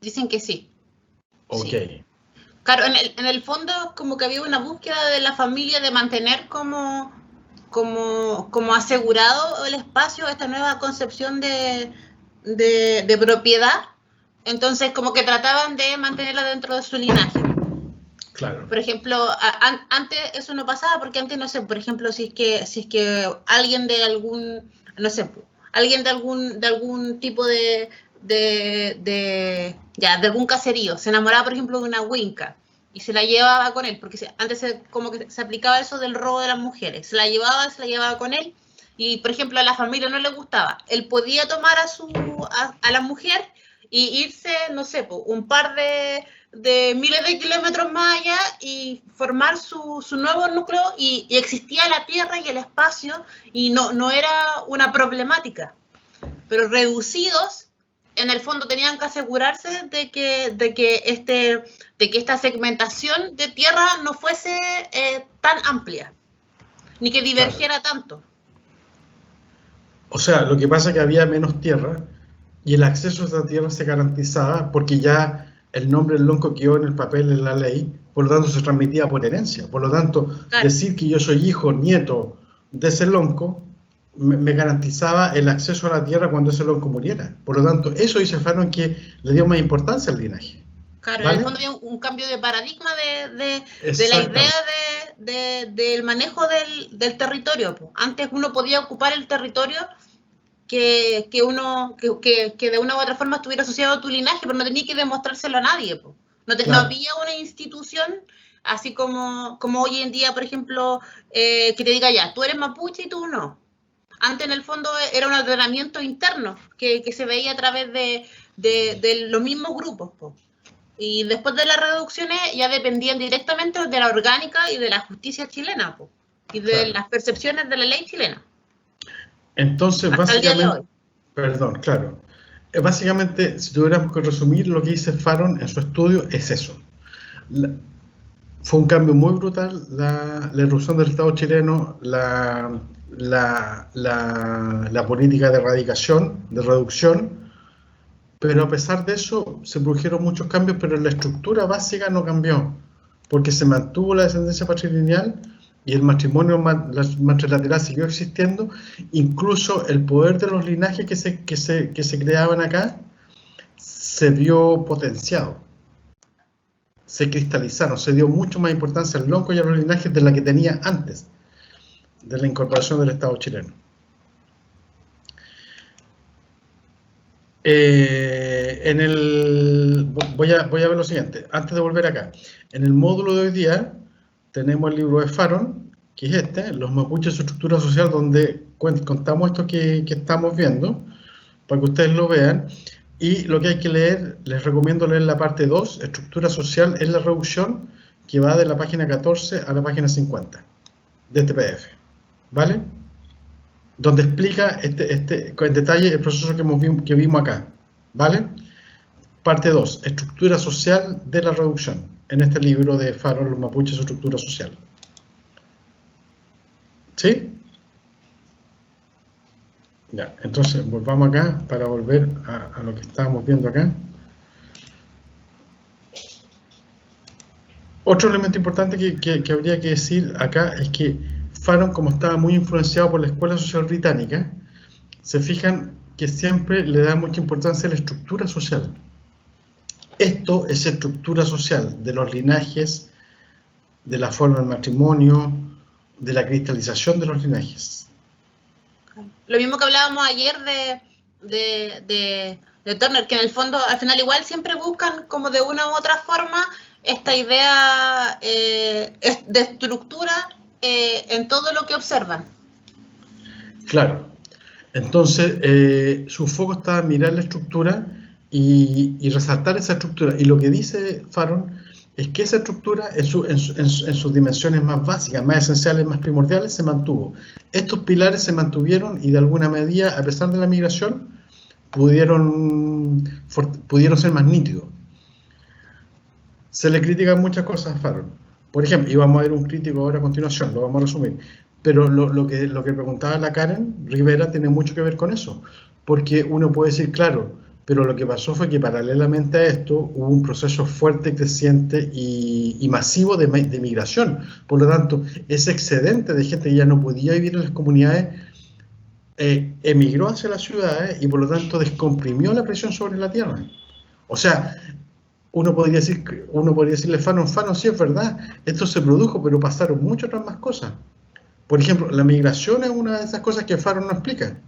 Speaker 2: Dicen que sí.
Speaker 1: Ok.
Speaker 2: Sí. Claro, en el fondo como que había una búsqueda de la familia de mantener como asegurado el espacio, esta nueva concepción de propiedad. Entonces como que trataban de mantenerla dentro de su linaje.
Speaker 1: Claro.
Speaker 2: Por ejemplo, antes eso no pasaba, porque antes, no sé, por ejemplo, si es que alguien de algún, no sé, alguien de algún tipo de algún caserío se enamoraba, por ejemplo, de una huinca y se la llevaba con él, porque antes como que se aplicaba eso del robo de las mujeres, se la llevaba con él, y por ejemplo a la familia no le gustaba, él podía tomar a la mujer y irse, no sé, un par de miles de kilómetros más allá y formar su nuevo núcleo, y existía la tierra y el espacio, y no era una problemática. Pero reducidos, en el fondo tenían que asegurarse de que esta segmentación de tierra no fuese tan amplia, ni que divergiera tanto.
Speaker 1: O sea, lo que pasa es que había menos tierra y el acceso a esa tierra se garantizaba porque ya el nombre del lonco quedó en el papel, en la ley, por lo tanto se transmitía por herencia. Por lo tanto, claro, decir que yo soy hijo, nieto de ese lonco, me garantizaba el acceso a la tierra cuando ese lonco muriera. Por lo tanto, eso dice Farón que le dio más importancia al linaje.
Speaker 2: Claro, ¿vale? En el fondo había un cambio de paradigma de la idea del manejo del territorio. Antes uno podía ocupar el territorio que de una u otra forma estuviera asociado a tu linaje, pero no tenía que demostrárselo a nadie. No había una institución, así como hoy en día, por ejemplo, que te diga ya, tú eres mapuche y tú no. Antes, en el fondo, era un ordenamiento interno que se veía a través de los mismos grupos. Y después de las reducciones ya dependían directamente de la orgánica y de la justicia chilena, y de las percepciones de la ley chilena.
Speaker 1: Entonces, básicamente, perdón, claro. Básicamente, si tuviéramos que resumir lo que dice Farón en su estudio, es eso. Fue un cambio muy brutal la irrupción del Estado chileno, la política de erradicación, de reducción, pero a pesar de eso se produjeron muchos cambios, pero la estructura básica no cambió, porque se mantuvo la descendencia patrilineal y el matrimonio matrilateral siguió existiendo. Incluso el poder de los linajes que se creaban acá se vio potenciado. se cristalizaron, se dio mucho más importancia al lonco y a los linajes de la que tenía antes de la incorporación del Estado chileno. Voy a ver lo siguiente, antes de volver acá. En el módulo de hoy día tenemos el libro de Faron, que es este, Los mapuches y su estructura social, donde contamos esto que estamos viendo, para que ustedes lo vean. Y lo que hay que leer, les recomiendo leer la parte 2, Estructura social en la reducción, que va de la página 14 a la página 50 de este PDF, ¿vale? Donde explica en detalle el proceso que vimos acá, ¿vale? Parte 2, Estructura social de la reducción, en este libro de Faron, Los mapuches y su estructura social. ¿Sí? Ya, entonces volvamos acá para volver a lo que estábamos viendo acá. Otro elemento importante que habría que decir acá es que Faron, como estaba muy influenciado por la Escuela Social Británica, se fijan que siempre le da mucha importancia a la estructura social. Esto es estructura social de los linajes, de la forma del matrimonio, de la cristalización de los linajes.
Speaker 2: Lo mismo que hablábamos ayer de Turner, que en el fondo, al final igual siempre buscan como de una u otra forma esta idea de estructura en todo lo que observan.
Speaker 1: Claro. Entonces, su foco está en mirar la estructura y resaltar esa estructura. Y lo que dice Faron es que esa estructura en sus dimensiones más básicas, más esenciales, más primordiales, se mantuvo. Estos pilares se mantuvieron y de alguna medida, a pesar de la migración, pudieron ser más nítidos. Se le critican muchas cosas a Faron. Por ejemplo, y vamos a ver un crítico ahora a continuación, lo vamos a resumir. Pero lo que preguntaba la Karen Rivera tiene mucho que ver con eso. Porque uno puede decir, claro, pero lo que pasó fue que paralelamente a esto hubo un proceso fuerte, creciente y masivo de migración. Por lo tanto, ese excedente de gente que ya no podía vivir en las comunidades emigró hacia las ciudades y por lo tanto descomprimió la presión sobre la tierra. O sea, uno podría decirle, Fanon, sí es verdad, esto se produjo, pero pasaron muchas otras más cosas. Por ejemplo, la migración es una de esas cosas que Fanon no explica.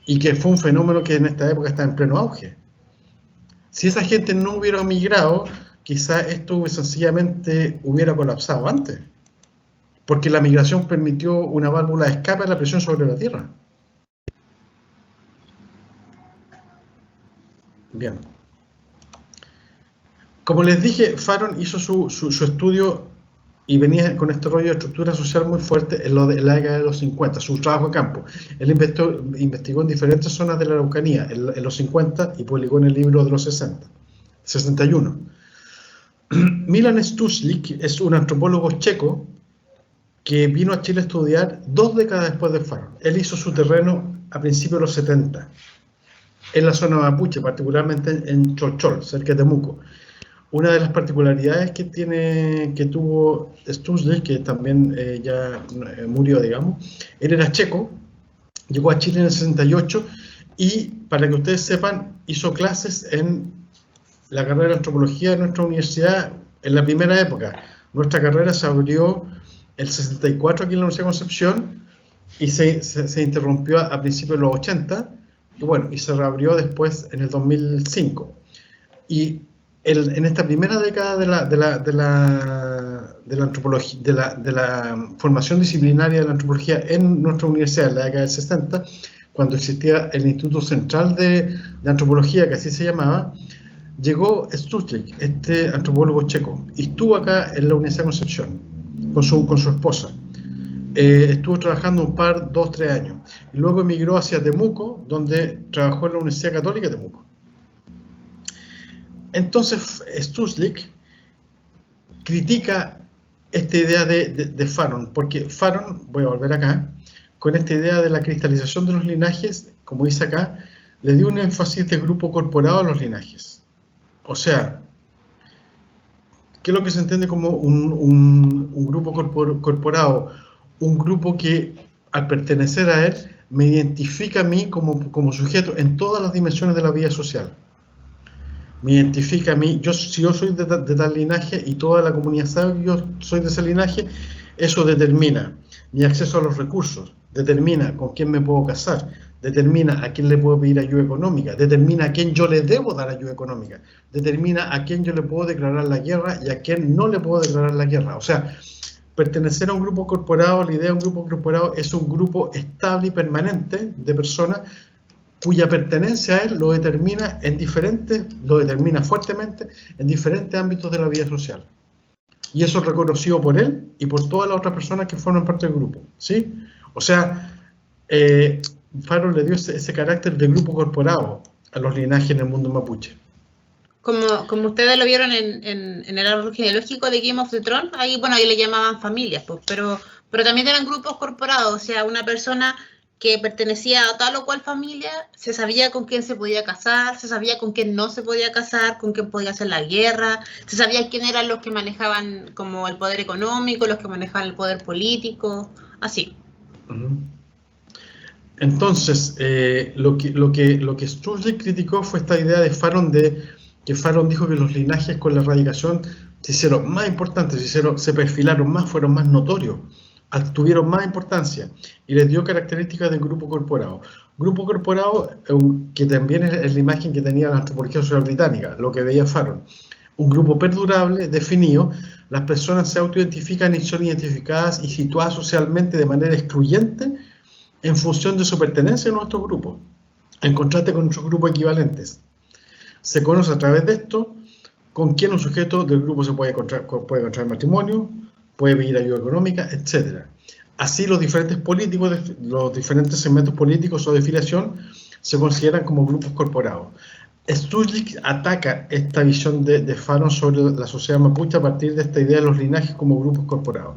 Speaker 1: Y que fue un fenómeno que en esta época está en pleno auge. Si esa gente no hubiera migrado, quizá esto sencillamente hubiera colapsado antes. Porque la migración permitió una válvula de escape a la presión sobre la tierra. Bien. Como les dije, Faron hizo su estudio y venía con este rollo de estructura social muy fuerte en la década de los 50, su trabajo de campo. Él investigó en diferentes zonas de la Araucanía en los 50 y publicó en el libro de los 61. Milan Stušlík es un antropólogo checo que vino a Chile a estudiar 2 décadas después de Faron. Él hizo su terreno a principios de los 70, en la zona mapuche, particularmente en Cholchol, cerca de Temuco. Una de las particularidades que tuvo Stušlík, que también ya murió, digamos, él era checo, llegó a Chile en el 68 y, para que ustedes sepan, hizo clases en la carrera de antropología de nuestra universidad en la primera época. Nuestra carrera se abrió el 64 aquí en la Universidad de Concepción y se interrumpió a principios de los 80 y se reabrió después en el 2005. Y en esta primera década de la antropología, de la formación disciplinaria de la antropología en nuestra universidad, en la década del 60, cuando existía el Instituto Central de Antropología, que así se llamaba, llegó Stušlík, este antropólogo checo, y estuvo acá en la Universidad de Concepción con su esposa. Estuvo trabajando 2, 3 años, y luego emigró hacia Temuco, donde trabajó en la Universidad Católica de Temuco. Entonces, Stušlík critica esta idea de Faron, porque Faron, voy a volver acá, con esta idea de la cristalización de los linajes, como dice acá, le dio un énfasis de grupo corporado a los linajes. O sea, ¿qué es lo que se entiende como un grupo corporado? Un grupo que, al pertenecer a él, me identifica a mí como sujeto en todas las dimensiones de la vida social. me identifica a mí, si yo soy de tal linaje y toda la comunidad sabe que yo soy de ese linaje, eso determina mi acceso a los recursos, determina con quién me puedo casar, determina a quién le puedo pedir ayuda económica, determina a quién yo le debo dar ayuda económica, determina a quién yo le puedo declarar la guerra y a quién no le puedo declarar la guerra. O sea, pertenecer a un grupo corporado, la idea de un grupo corporado es un grupo estable y permanente de personas cuya pertenencia a él lo determina fuertemente en diferentes ámbitos de la vida social. Y eso es reconocido por él y por todas las otras personas que forman parte del grupo, ¿sí? O sea, Faron le dio ese carácter de grupo corporado a los linajes en el mundo mapuche.
Speaker 2: Como ustedes lo vieron en el árbol genealógico de Game of Thrones, ahí le llamaban familias, pues, pero también eran grupos corporados, o sea, una persona que pertenecía a tal o cual familia, se sabía con quién se podía casar, se sabía con quién no se podía casar, con quién podía hacer la guerra, se sabía quién eran los que manejaban como el poder económico, los que manejaban el poder político, así.
Speaker 1: Entonces, lo que Sturgeon criticó fue esta idea de Faron que Faron dijo que los linajes con la erradicación se hicieron más importantes, se perfilaron más, fueron más notorios, tuvieron más importancia y les dio características de grupo corporado. Grupo corporado, que también es la imagen que tenía la antropología social británica, lo que veía Faron. Un grupo perdurable, definido, las personas se autoidentifican y son identificadas y situadas socialmente de manera excluyente en función de su pertenencia a nuestro grupo, en contraste con nuestros grupos equivalentes. Se conoce a través de esto con quién un sujeto del grupo se puede contraer matrimonio, puede pedir ayuda económica, etc. Así los diferentes políticos, los diferentes segmentos políticos o de filiación se consideran como grupos corporados. Sturgeon ataca esta visión de Faron sobre la sociedad mapuche a partir de esta idea de los linajes como grupos corporados.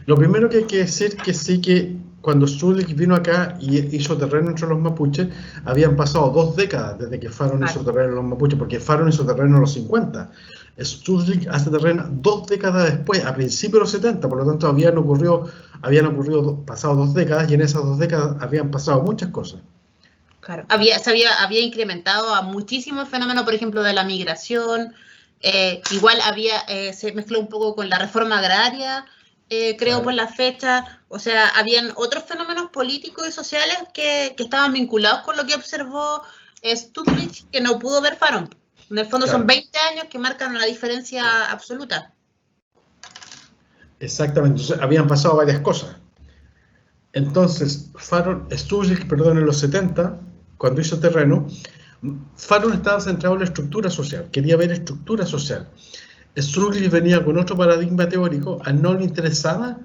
Speaker 1: Lo primero que hay que decir que sí que cuando Sturgeon vino acá y hizo terreno entre los mapuches, habían pasado 2 décadas desde que Faron hizo terreno en los mapuches, porque Faron hizo terreno en los 50. Sturgeon hace terreno 2 décadas después, a principios de los 70, por lo tanto habían pasado 2 décadas y en esas 2 décadas habían pasado muchas cosas.
Speaker 2: Claro, había incrementado a muchísimo el fenómeno, por ejemplo, de la migración, igual se mezcló un poco con la reforma agraria, creo por la fecha, o sea, habían otros fenómenos políticos y sociales que estaban vinculados con lo que observó Sturgeon que no pudo ver Faron. En el fondo son 20 años que marcan una diferencia absoluta.
Speaker 1: Exactamente, entonces habían pasado varias cosas. Entonces, Sturgeon, en los 70, cuando hizo terreno, Faron estaba centrado en la estructura social, quería ver estructura social. Sturgeon venía con otro paradigma teórico, a no le interesaba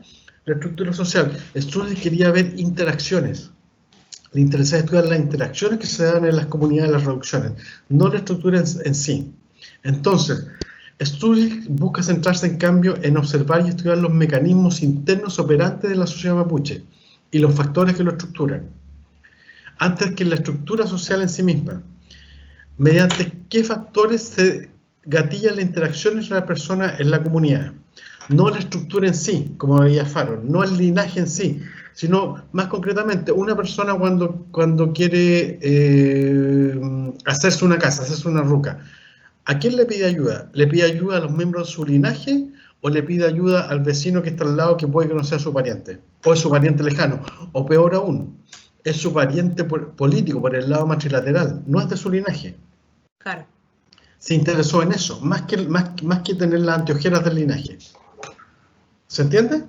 Speaker 1: la estructura social. Sturgeon quería ver interacciones, le interesaba estudiar las interacciones que se dan en las comunidades, las reducciones, no la estructura en sí. Entonces, Sturgeon busca centrarse en cambio en observar y estudiar los mecanismos internos operantes de la sociedad mapuche y los factores que lo estructuran, antes que la estructura social en sí misma. Mediante qué factores se gatillan las interacciones de las personas en la comunidad, no la estructura en sí, como veía Faron, no el linaje en sí, sino más concretamente una persona cuando quiere hacerse una casa, hacerse una ruca, ¿a quién le pide ayuda? ¿Le pide ayuda a los miembros de su linaje o le pide ayuda al vecino que está al lado que puede que no sea su pariente? O es su pariente lejano, o peor aún, es su pariente político por el lado matrilateral, no es de su linaje.
Speaker 2: Claro.
Speaker 1: Se interesó en eso, más que tener las anteojeras del linaje. ¿Se entiende?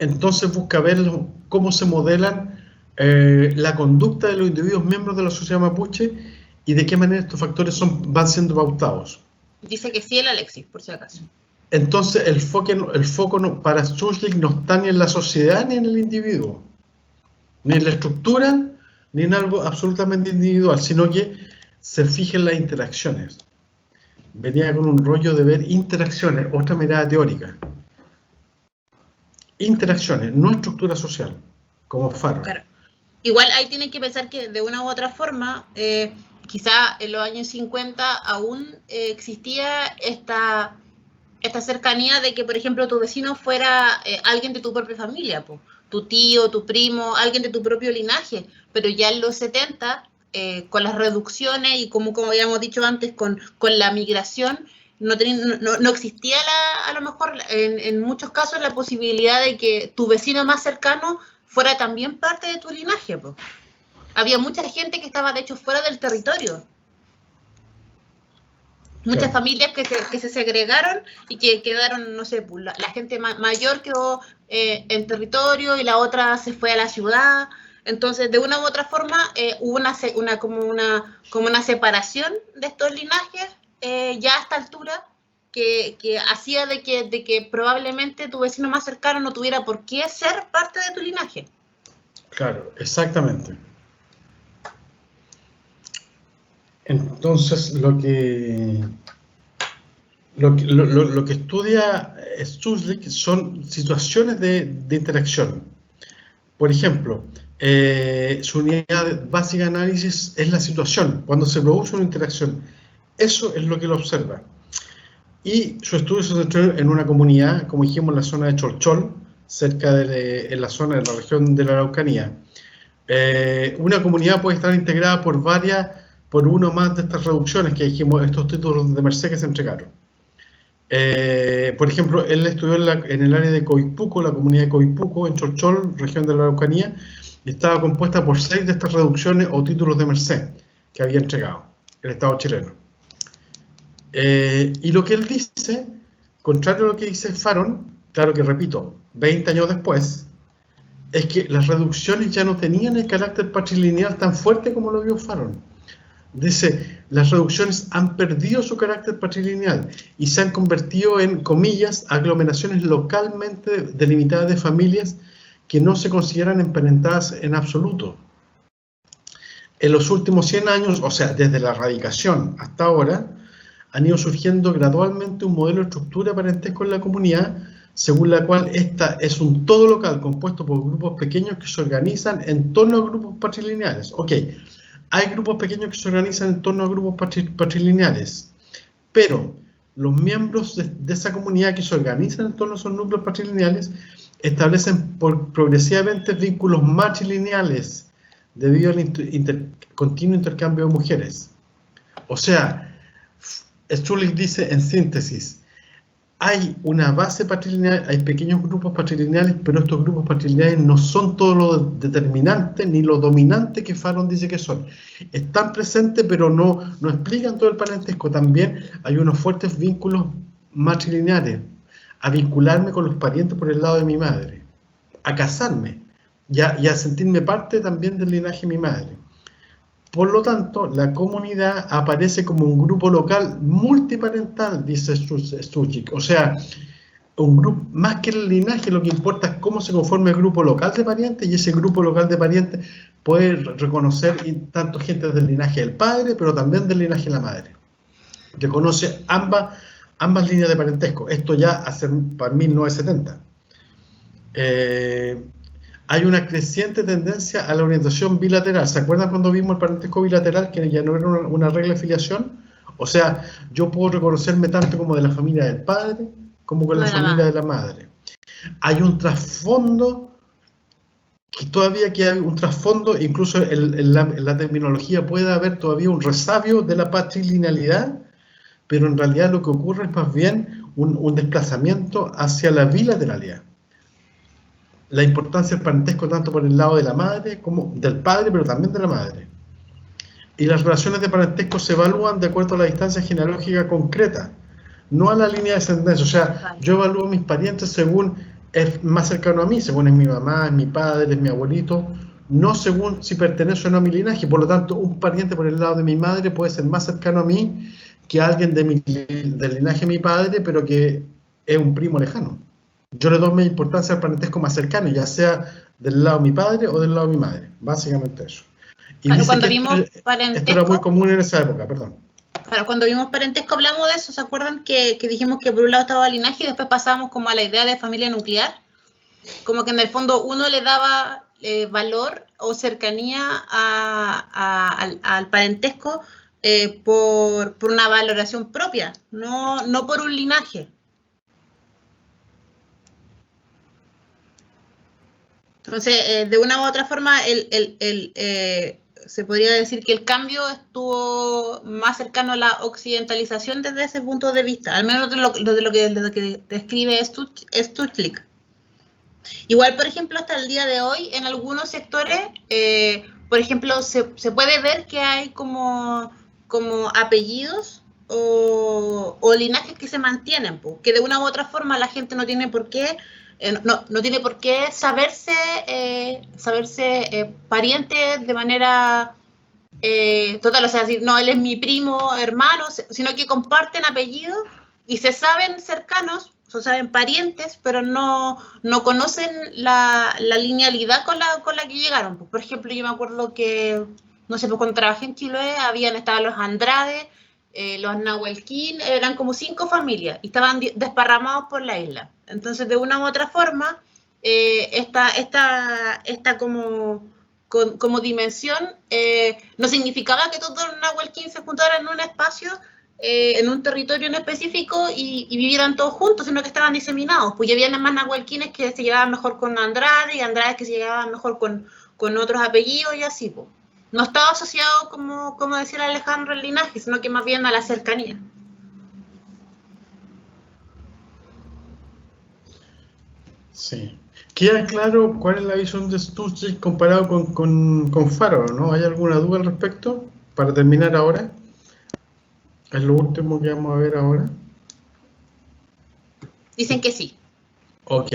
Speaker 1: Entonces busca ver cómo se modelan la conducta de los individuos miembros de la sociedad mapuche y de qué manera estos factores van siendo pautados.
Speaker 2: Dice que sí el Alexis, por si acaso.
Speaker 1: Entonces el foco para Sturgeon no está ni en la sociedad ni en el individuo, ni en la estructura, ni en algo absolutamente individual, sino que se fija en las interacciones. Venía con un rollo de ver interacciones, otra mirada teórica. Interacciones, no estructura social, como Faron.
Speaker 2: Claro. Igual ahí tienen que pensar que de una u otra forma, quizá en los años 50 aún existía esta cercanía de que, por ejemplo, tu vecino fuera alguien de tu propia familia, po. tu tío, tu primo, alguien de tu propio linaje, pero ya en los 70, con las reducciones y como habíamos dicho antes, con la migración, no existía a lo mejor en muchos casos la posibilidad de que tu vecino más cercano fuera también parte de tu linaje, pues. Había mucha gente que estaba de hecho fuera del territorio. Muchas familias que se segregaron y que quedaron, no sé, pues, la gente mayor quedó en territorio y la otra se fue a la ciudad. Entonces, de una u otra forma, hubo como una separación de estos linajes ya a esta altura que hacía de que probablemente tu vecino más cercano no tuviera por qué ser parte de tu linaje.
Speaker 1: Claro, exactamente. Entonces, lo que estudia Stutzlik son situaciones de interacción. Por ejemplo, su unidad básica de análisis es la situación, cuando se produce una interacción. Eso es lo que él observa. Y su estudio se centró en una comunidad, como dijimos, en la zona de Cholchol, en la zona de la región de la Araucanía. Una comunidad puede estar integrada por una o más de estas reducciones que dijimos, estos títulos de merced que se entregaron. Por ejemplo, él estudió en el área de Coipuco, la comunidad de Coipuco, en Cholchol, región de la Araucanía, y estaba compuesta por 6 de estas reducciones o títulos de merced que había entregado el Estado chileno. Y lo que él dice, contrario a lo que dice Faron, claro que repito, 20 años después, es que las reducciones ya no tenían el carácter patrilineal tan fuerte como lo vio Faron. Dice, las reducciones han perdido su carácter patrilineal y se han convertido en, comillas, aglomeraciones localmente delimitadas de familias que no se consideran emparentadas en absoluto. En los últimos 100 años, o sea, desde la erradicación hasta ahora, han ido surgiendo gradualmente un modelo de estructura de parentesco en la comunidad, según la cual esta es un todo local compuesto por grupos pequeños que se organizan en torno a grupos patrilineales. Ok, hay grupos pequeños que se organizan en torno a grupos patrilineales, pero los miembros de esa comunidad que se organizan en torno a esos núcleos patrilineales establecen progresivamente vínculos matrilineales debido al continuo intercambio de mujeres. O sea, Stutzlik dice en síntesis, hay una base patrilineal, hay pequeños grupos patrilineales, pero estos grupos patrilineales no son todo lo determinante ni lo dominante que Faron dice que son. Están presentes, pero no explican todo el parentesco. También hay unos fuertes vínculos matrilineales, a vincularme con los parientes por el lado de mi madre, a casarme y a sentirme parte también del linaje de mi madre. Por lo tanto, la comunidad aparece como un grupo local multiparental, dice Stutzlik. O sea, un grupo, más que el linaje, lo que importa es cómo se conforma el grupo local de parientes, y ese grupo local de parientes puede reconocer tanto gente del linaje del padre, pero también del linaje de la madre. Reconoce ambas líneas de parentesco. Esto ya hace para 1970. Hay una creciente tendencia a la orientación bilateral. ¿Se acuerdan cuando vimos el parentesco bilateral, que ya no era una regla de filiación? O sea, yo puedo reconocerme tanto como de la familia del padre, como con la familia de la madre. Hay un trasfondo, incluso en la terminología puede haber todavía un resabio de la patrilinealidad, pero en realidad lo que ocurre es más bien un desplazamiento hacia la bilateralidad. La importancia del parentesco tanto por el lado de la madre como del padre, pero también de la madre. Y las relaciones de parentesco se evalúan de acuerdo a la distancia genealógica concreta, no a la línea de descendencia. O sea, yo evalúo a mis parientes según es más cercano a mí, según es mi mamá, es mi padre, es mi abuelito, no según si pertenece o no a mi linaje. Por lo tanto, un pariente por el lado de mi madre puede ser más cercano a mí que alguien del linaje de mi padre, pero que es un primo lejano. Yo le doy más importancia al parentesco más cercano, ya sea del lado de mi padre o del lado de mi madre. Básicamente eso. Y
Speaker 2: claro, cuando vimos parentesco,
Speaker 1: esto era muy común en esa época, perdón.
Speaker 2: Claro, cuando vimos parentesco hablamos de eso. ¿Se acuerdan que dijimos que por un lado estaba el linaje y después pasamos como a la idea de familia nuclear? Como que en el fondo uno le daba valor o cercanía al parentesco por una valoración propia, no por un linaje. Entonces, de una u otra forma, se podría decir que el cambio estuvo más cercano a la occidentalización desde ese punto de vista, al menos de lo que describe Stutzlik. Igual, por ejemplo, hasta el día de hoy, en algunos sectores, por ejemplo, se puede ver que hay como apellidos o linajes que se mantienen, que de una u otra forma la gente no tiene por qué no tiene por qué saberse pariente de manera total, o sea, decir, no, él es mi primo, hermano, sino que comparten apellidos y se saben cercanos, se saben parientes, pero no conocen la linealidad con la que llegaron. Por ejemplo, yo me acuerdo que, no sé, pues cuando trabajé en Chiloé, estaban los Andrade, los Nahuelquín, eran como 5 familias y estaban desparramados por la isla. Entonces, de una u otra forma, esta como dimensión no significaba que todos los Nahuelquín se juntaran en un espacio, en un territorio en específico y vivieran todos juntos, sino que estaban diseminados. Pues ya había más Nahuelquines que se llevaban mejor con Andrade y Andrade que se llevaban mejor con otros apellidos y así, pues. No estaba asociado, como decía Alejandro, al linaje, sino que más bien a la cercanía.
Speaker 1: Sí. Queda claro cuál es la visión de Stutzlik comparado con Faro, ¿no? ¿Hay alguna duda al respecto? Para terminar ahora. Es lo último que vamos a ver ahora.
Speaker 2: Dicen que sí.
Speaker 1: Ok.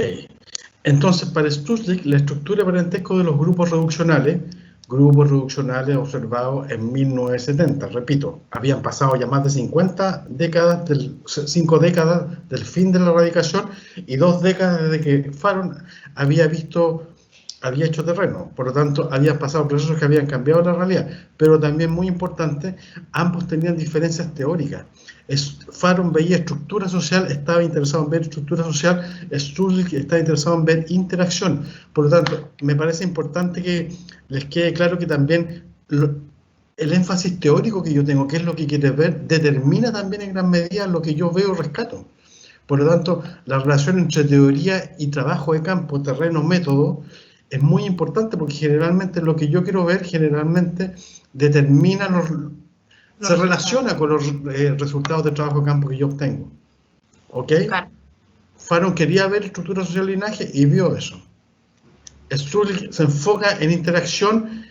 Speaker 1: Entonces, para Stutzlik, la estructura de parentesco de los grupos reduccionales observados en 1970, repito, habían pasado ya más de 5 décadas del fin de la erradicación y 2 décadas desde que Faro había hecho terreno, por lo tanto habían pasado procesos que habían cambiado la realidad, pero también muy importante, ambos tenían diferencias teóricas. Faro veía estructura social, estaba interesado en ver estructura social, Stutzlik estaba interesado en ver interacción. Por lo tanto, me parece importante que les quede claro que también el énfasis teórico que yo tengo, que es lo que quieres ver, determina también en gran medida lo que yo veo y rescato. Por lo tanto, la relación entre teoría y trabajo de campo, terreno, método, es muy importante porque generalmente lo que yo quiero ver generalmente determina se relaciona con los resultados de trabajo de campo que yo obtengo. ¿Ok? Claro. Faron quería ver estructura social y linaje y vio eso. Stutzlik se enfoca en interacción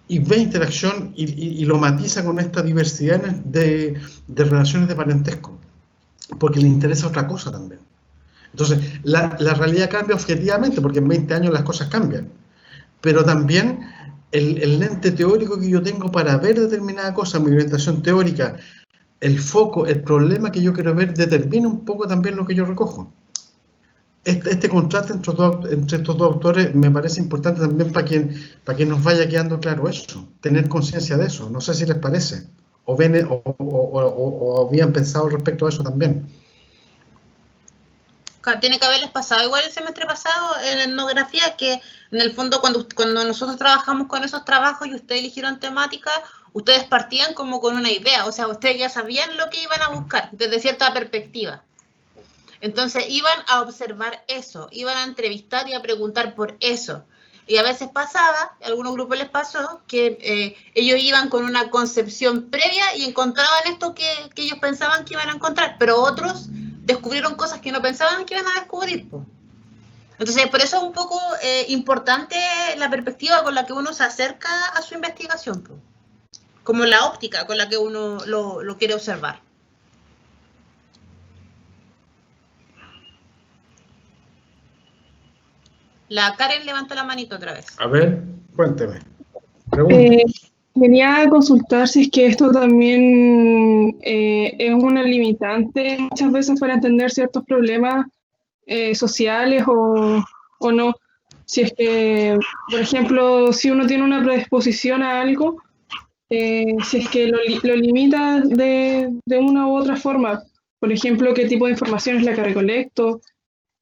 Speaker 1: y ve interacción y lo matiza con esta diversidad de relaciones de parentesco, porque le interesa otra cosa también. Entonces, la realidad cambia objetivamente, porque en 20 años las cosas cambian, pero también el lente teórico que yo tengo para ver determinada cosa, mi orientación teórica, el foco, el problema que yo quiero ver, determina un poco también lo que yo recojo. Este contraste entre estos dos autores me parece importante también para que nos vaya quedando claro eso, tener conciencia de eso. No sé si les parece, o habían pensado respecto a eso también.
Speaker 2: Tiene que haberles pasado igual el semestre pasado en etnografía, que en el fondo cuando nosotros trabajamos con esos trabajos y ustedes eligieron temática, ustedes partían como con una idea, o sea, ustedes ya sabían lo que iban a buscar desde cierta perspectiva. Entonces iban a observar eso, iban a entrevistar y a preguntar por eso. Y a veces pasaba, a algunos grupos les pasó, que ellos iban con una concepción previa y encontraban esto que ellos pensaban que iban a encontrar, pero otros descubrieron cosas que no pensaban que iban a descubrir. Entonces, por eso es un poco importante la perspectiva con la que uno se acerca a su investigación, como la óptica con la que uno lo quiere observar. La Karen levantó la manito otra vez.
Speaker 1: A ver, cuénteme.
Speaker 3: Quería consultar si es que esto también es una limitante muchas veces para entender ciertos problemas sociales o no. Si es que, por ejemplo, si uno tiene una predisposición a algo, si es que lo limita de una u otra forma. Por ejemplo, qué tipo de información es la que recolecto,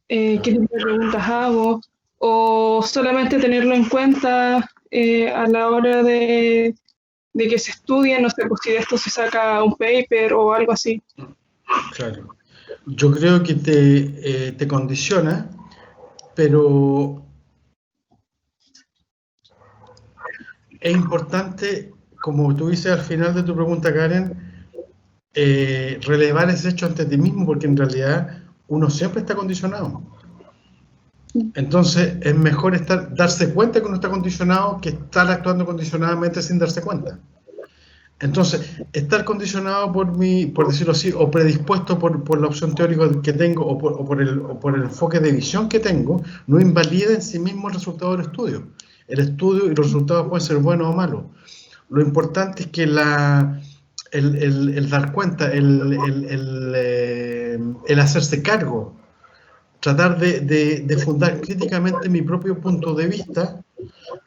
Speaker 3: qué tipo de preguntas hago, o solamente tenerlo en cuenta a la hora de que se estudie, no sé, pues si de esto se saca un paper o algo así.
Speaker 1: Claro. Yo creo que te condiciona, pero es importante, como tú dices al final de tu pregunta, Karen, relevar ese hecho ante ti mismo, porque en realidad uno siempre está condicionado. Entonces es mejor darse cuenta que uno está condicionado que estar actuando condicionadamente sin darse cuenta. Entonces, estar condicionado por decirlo así, o predispuesto por la opción teórica que tengo, o por el enfoque de visión que tengo, no invalida en sí mismo el resultado del estudio. El estudio y los resultados pueden ser buenos o malos. Lo importante es que el dar cuenta, el hacerse cargo, tratar de fundar críticamente mi propio punto de vista,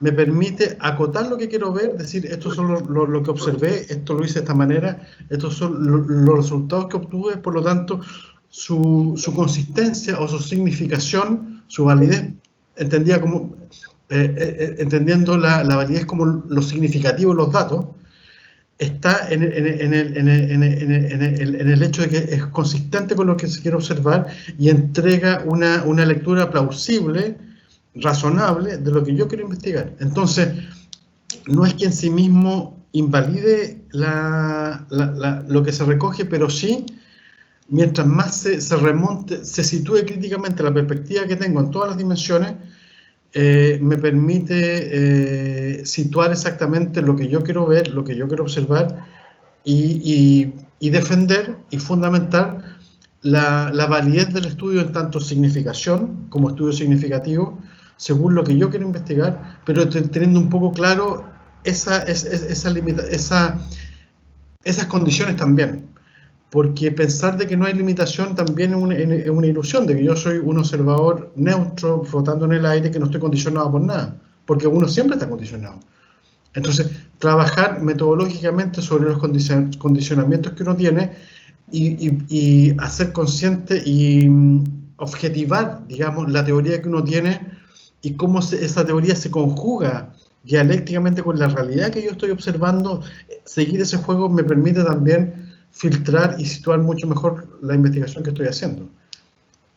Speaker 1: me permite acotar lo que quiero ver, decir, esto es lo que observé, esto lo hice de esta manera, estos son los resultados que obtuve, por lo tanto, su consistencia o su significación, su validez, entendiendo la validez como lo significativo de los datos, está en el hecho de que es consistente con lo que se quiere observar y entrega una lectura plausible, razonable de lo que yo quiero investigar. Entonces, no es que en sí mismo invalide lo que se recoge, pero sí, mientras más se remonte, se sitúe críticamente la perspectiva que tengo en todas las dimensiones, me permite situar exactamente lo que yo quiero ver, lo que yo quiero observar y defender y fundamentar la validez del estudio en tanto significación como estudio significativo, según lo que yo quiero investigar, pero teniendo un poco claro esas condiciones también. Porque pensar de que no hay limitación también es una ilusión, de que yo soy un observador neutro, flotando en el aire, que no estoy condicionado por nada, porque uno siempre está condicionado. Entonces, trabajar metodológicamente sobre los condicionamientos que uno tiene y hacer consciente y objetivar, digamos, la teoría que uno tiene y cómo esa teoría se conjuga dialécticamente con la realidad que yo estoy observando. Seguir ese juego me permite también filtrar y situar mucho mejor la investigación que estoy haciendo.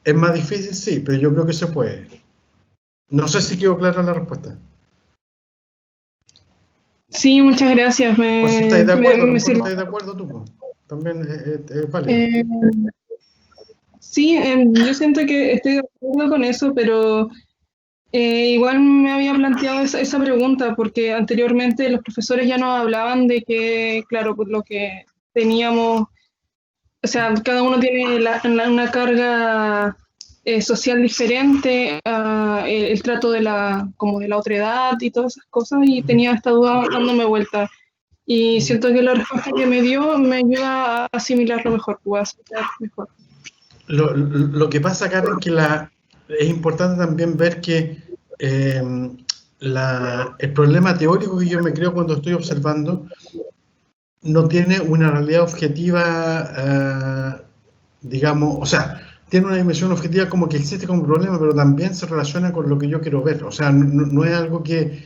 Speaker 1: ¿Es más difícil? Sí, pero yo creo que se puede. No sé si quedó clara la respuesta.
Speaker 3: Sí, muchas gracias.
Speaker 1: Pues si estáis de acuerdo, no estáis de acuerdo tú, también es válido.
Speaker 3: Sí, yo siento que estoy de acuerdo con eso, pero igual me había planteado esa pregunta, porque anteriormente los profesores ya nos hablaban de que, claro, pues lo que teníamos, o sea, cada uno tiene una carga social diferente, el trato como de la otra edad y todas esas cosas, y tenía esta duda dándome vuelta. Y siento que la respuesta que me dio me ayuda a asimilarlo mejor, a asimilar mejor.
Speaker 1: Lo que pasa, Karen, que es importante también ver que el problema teórico que yo me creo cuando estoy observando no tiene una realidad objetiva, digamos, o sea, tiene una dimensión objetiva como que existe como problema, pero también se relaciona con lo que yo quiero ver. O sea, no es algo que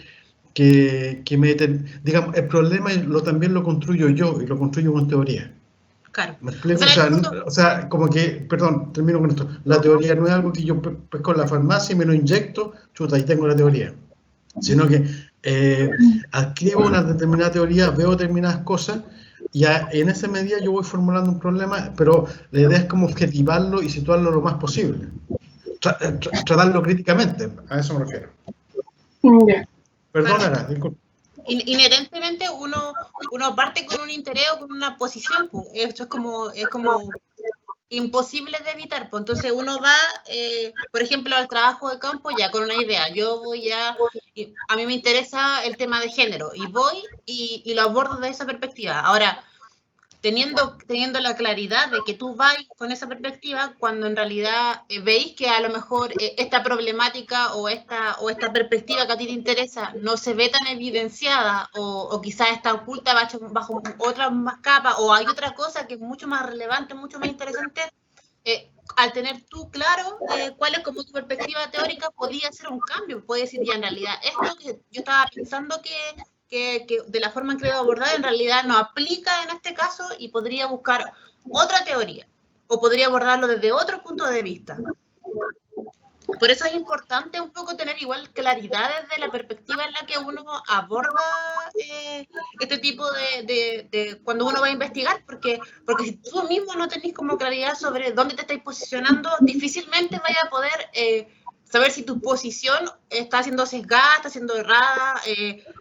Speaker 1: digamos, el problema también lo construyo yo y lo construyo con teoría.
Speaker 2: Claro.
Speaker 1: ¿Me explico? O sea, como que, perdón, termino con esto. La teoría no es algo que yo pesco en la farmacia y me lo inyecto, chuta, ahí tengo la teoría. Sino que adquiero una determinada teoría, veo determinadas cosas y en esa medida yo voy formulando un problema, pero la idea es como objetivarlo y situarlo lo más posible. Tratarlo críticamente, a eso me refiero.
Speaker 3: Yeah.
Speaker 1: Perdónala, disculpa.
Speaker 2: Inherentemente uno parte con un interés o con una posición, pues. Esto es como imposible de evitar, pues. Entonces uno va, por ejemplo, al trabajo de campo ya con una idea. Yo voy a mí me interesa el tema de género y voy y lo abordo desde esa perspectiva. Ahora, teniendo la claridad de que tú vas con esa perspectiva, cuando en realidad veis que a lo mejor esta problemática o esta perspectiva que a ti te interesa no se ve tan evidenciada o quizás está oculta bajo otra más capa o hay otra cosa que es mucho más relevante, mucho más interesante, al tener tú claro cuál es como tu perspectiva teórica, podía hacer un cambio, puedes decir ya en realidad esto que yo estaba pensando que de la forma en que lo he abordado en realidad no aplica en este caso y podría buscar otra teoría o podría abordarlo desde otro punto de vista. por eso es importante un poco tener igual claridad desde la perspectiva en la que uno aborda este tipo de cuando uno va a investigar, porque si tú mismo no tenés como claridad sobre dónde te estáis posicionando, difícilmente vaya a poder saber si tu posición está siendo sesgada, está siendo errada,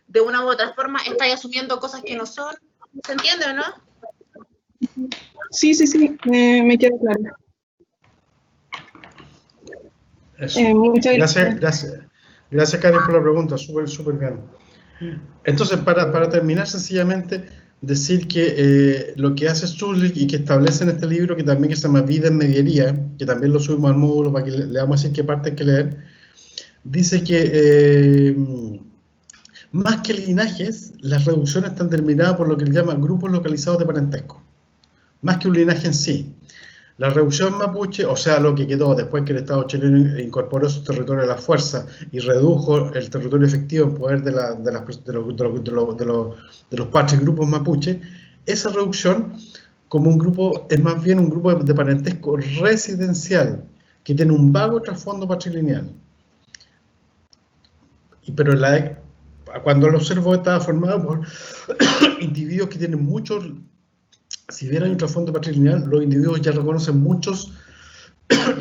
Speaker 2: de una u otra forma estás asumiendo cosas que no son. ¿Se entiende o no?
Speaker 3: Sí, me queda claro. Muchas
Speaker 1: gracias. Gracias, Karen, por la pregunta. Súper bien. Entonces, para terminar, sencillamente, decir que lo que hace Zulich y que establece en este libro, que también se llama Vida en Mediería, que también lo subimos al módulo para que le vamos a decir qué parte hay que leer, dice que más que linajes, las reducciones están determinadas por lo que él llama grupos localizados de parentesco, más que un linaje en sí. La reducción mapuche, o sea, lo que quedó después que el Estado chileno incorporó su territorio a la fuerza y redujo el territorio efectivo en poder de los parches grupos mapuche, esa reducción como un grupo es más bien un grupo de parentesco residencial que tiene un vago trasfondo patrilineal. Pero cuando lo observo estaba formado por individuos que tienen muchos. Si bien hay un trasfondo patrilineal, los individuos ya reconocen muchos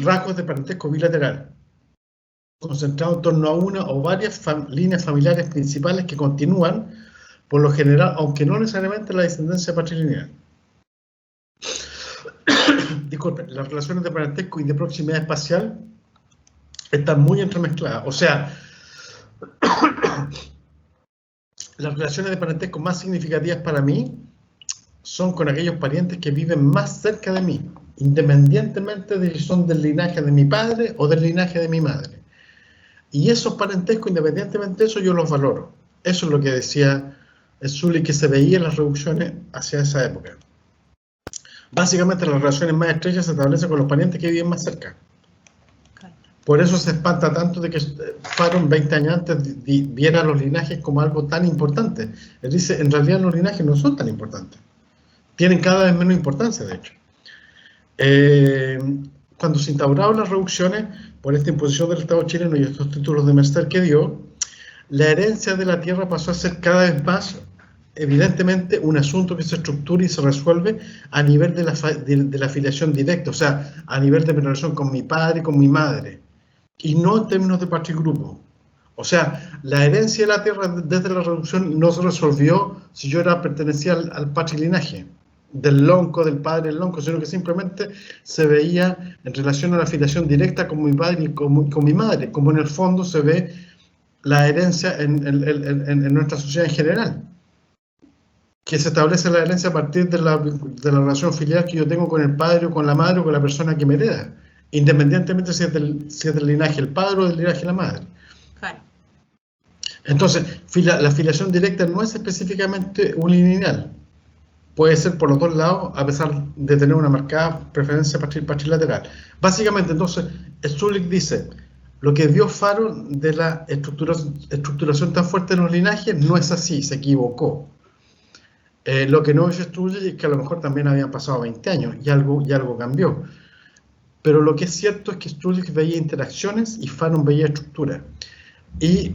Speaker 1: rasgos de parentesco bilateral, concentrados en torno a una o varias líneas familiares principales que continúan, por lo general, aunque no necesariamente la descendencia patrilineal. Disculpen, las relaciones de parentesco y de proximidad espacial están muy entremezcladas. O sea, las relaciones de parentesco más significativas para mí son con aquellos parientes que viven más cerca de mí, independientemente de si son del linaje de mi padre o del linaje de mi madre. Y esos parentescos, independientemente de eso, yo los valoro. Eso es lo que decía Zulich, que se veía en las reducciones hacia esa época. Básicamente, las relaciones más estrechas se establecen con los parientes que viven más cerca. Por eso se espanta tanto de que Faron 20 años antes viera los linajes como algo tan importante. Él dice, en realidad los linajes no son tan importantes. Tienen cada vez menos importancia, de hecho. Cuando se instauraron las reducciones por esta imposición del Estado chileno y estos títulos de merced que dio, la herencia de la tierra pasó a ser cada vez más, evidentemente, un asunto que se estructura y se resuelve a nivel de la afiliación directa, o sea, a nivel de mi relación con mi padre y con mi madre, y no en términos de patrigrupo. O sea, la herencia de la tierra desde la reducción no se resolvió si yo pertenecía al patrilinaje del lonco, del padre del lonco, sino que simplemente se veía en relación a la afiliación directa con mi padre y con mi madre, como en el fondo se ve la herencia en nuestra sociedad en general, que se establece la herencia a partir de la relación filial que yo tengo con el padre o con la madre o con la persona que me hereda, independientemente si es del linaje el padre o del linaje la madre.
Speaker 2: Claro.
Speaker 1: Entonces, la afiliación directa no es específicamente unilineal. Puede ser por los dos lados, a pesar de tener una marcada preferencia patrilateral. Básicamente, entonces, Zulich dice, lo que vio Faron de la estructuración tan fuerte de los linajes no es así, se equivocó. Lo que no vio Zulich es que a lo mejor también habían pasado 20 años y algo cambió. Pero lo que es cierto es que Zulich veía interacciones y Faron veía estructura. Y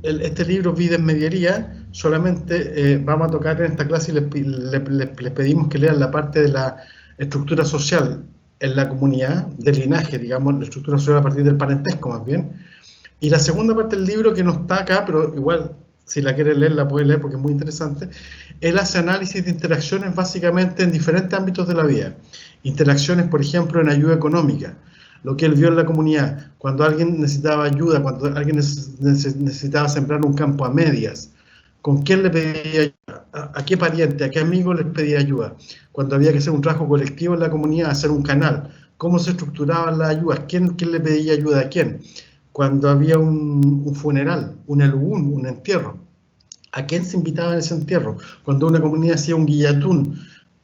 Speaker 1: este libro, Vida en Mediería, solamente vamos a tocar en esta clase y les pedimos que lean la parte de la estructura social en la comunidad, del linaje, digamos, la estructura social a partir del parentesco más bien. Y la segunda parte del libro, que no está acá, pero igual si la quiere leer, la puede leer porque es muy interesante, él hace análisis de interacciones básicamente en diferentes ámbitos de la vida. Interacciones, por ejemplo, en ayuda económica, lo que él vio en la comunidad, cuando alguien necesitaba ayuda, cuando alguien necesitaba sembrar un campo a medias, ¿con quién le pedía ayuda? ¿A qué pariente, a qué amigo les pedía ayuda? Cuando había que hacer un trabajo colectivo en la comunidad, hacer un canal, ¿cómo se estructuraban las ayudas? ¿Quién le pedía ayuda a quién? Cuando había un funeral, un elugún, un entierro, ¿a quién se invitaba en ese entierro? Cuando una comunidad hacía un guillatún,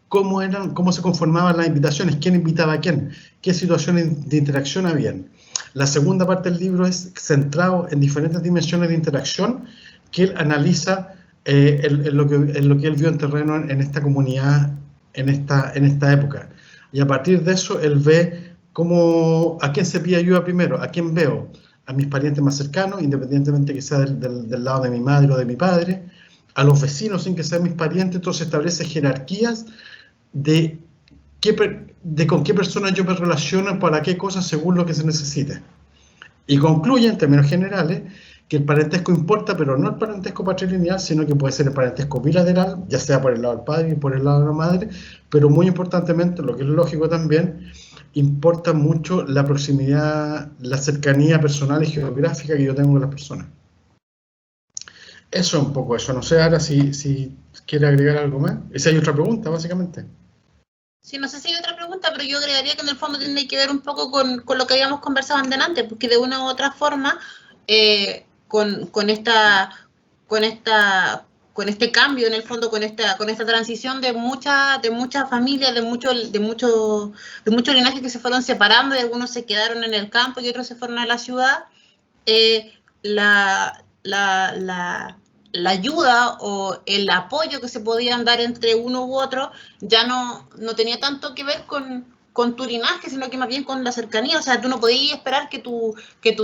Speaker 1: ¿cómo se conformaban las invitaciones? ¿Quién invitaba a quién? ¿Qué situaciones de interacción habían? La segunda parte del libro es centrado en diferentes dimensiones de interacción que él analiza en lo que él vio en terreno en esta comunidad, en esta época. Y a partir de eso, él ve ¿a quién se pide ayuda primero? ¿A quién veo? A mis parientes más cercanos, independientemente que sea del lado de mi madre o de mi padre, a los vecinos sin que sean mis parientes. Entonces establece jerarquías de con qué personas yo me relaciono para qué cosas según lo que se necesite. Y concluye en términos generales que el parentesco importa, pero no el parentesco patrilineal, sino que puede ser el parentesco bilateral, ya sea por el lado del padre y por el lado de la madre, pero muy importantemente, lo que es lógico también, importa mucho la proximidad, la cercanía personal y geográfica que yo tengo con las personas. Eso es un poco eso. No sé ahora si quiere agregar algo más. Y si hay otra pregunta, básicamente.
Speaker 2: Sí, no sé si hay otra pregunta, pero yo agregaría que en el fondo tiene que ver un poco con lo que habíamos conversado antes, porque de una u otra forma, con este cambio, en el fondo, con esta transición de muchas familias, de muchos linajes que se fueron separando, y algunos se quedaron en el campo y otros se fueron a la ciudad, la ayuda o el apoyo que se podían dar entre uno u otro ya no tenía tanto que ver con tu linaje, sino que más bien con la cercanía. O sea, tú no podías esperar que tu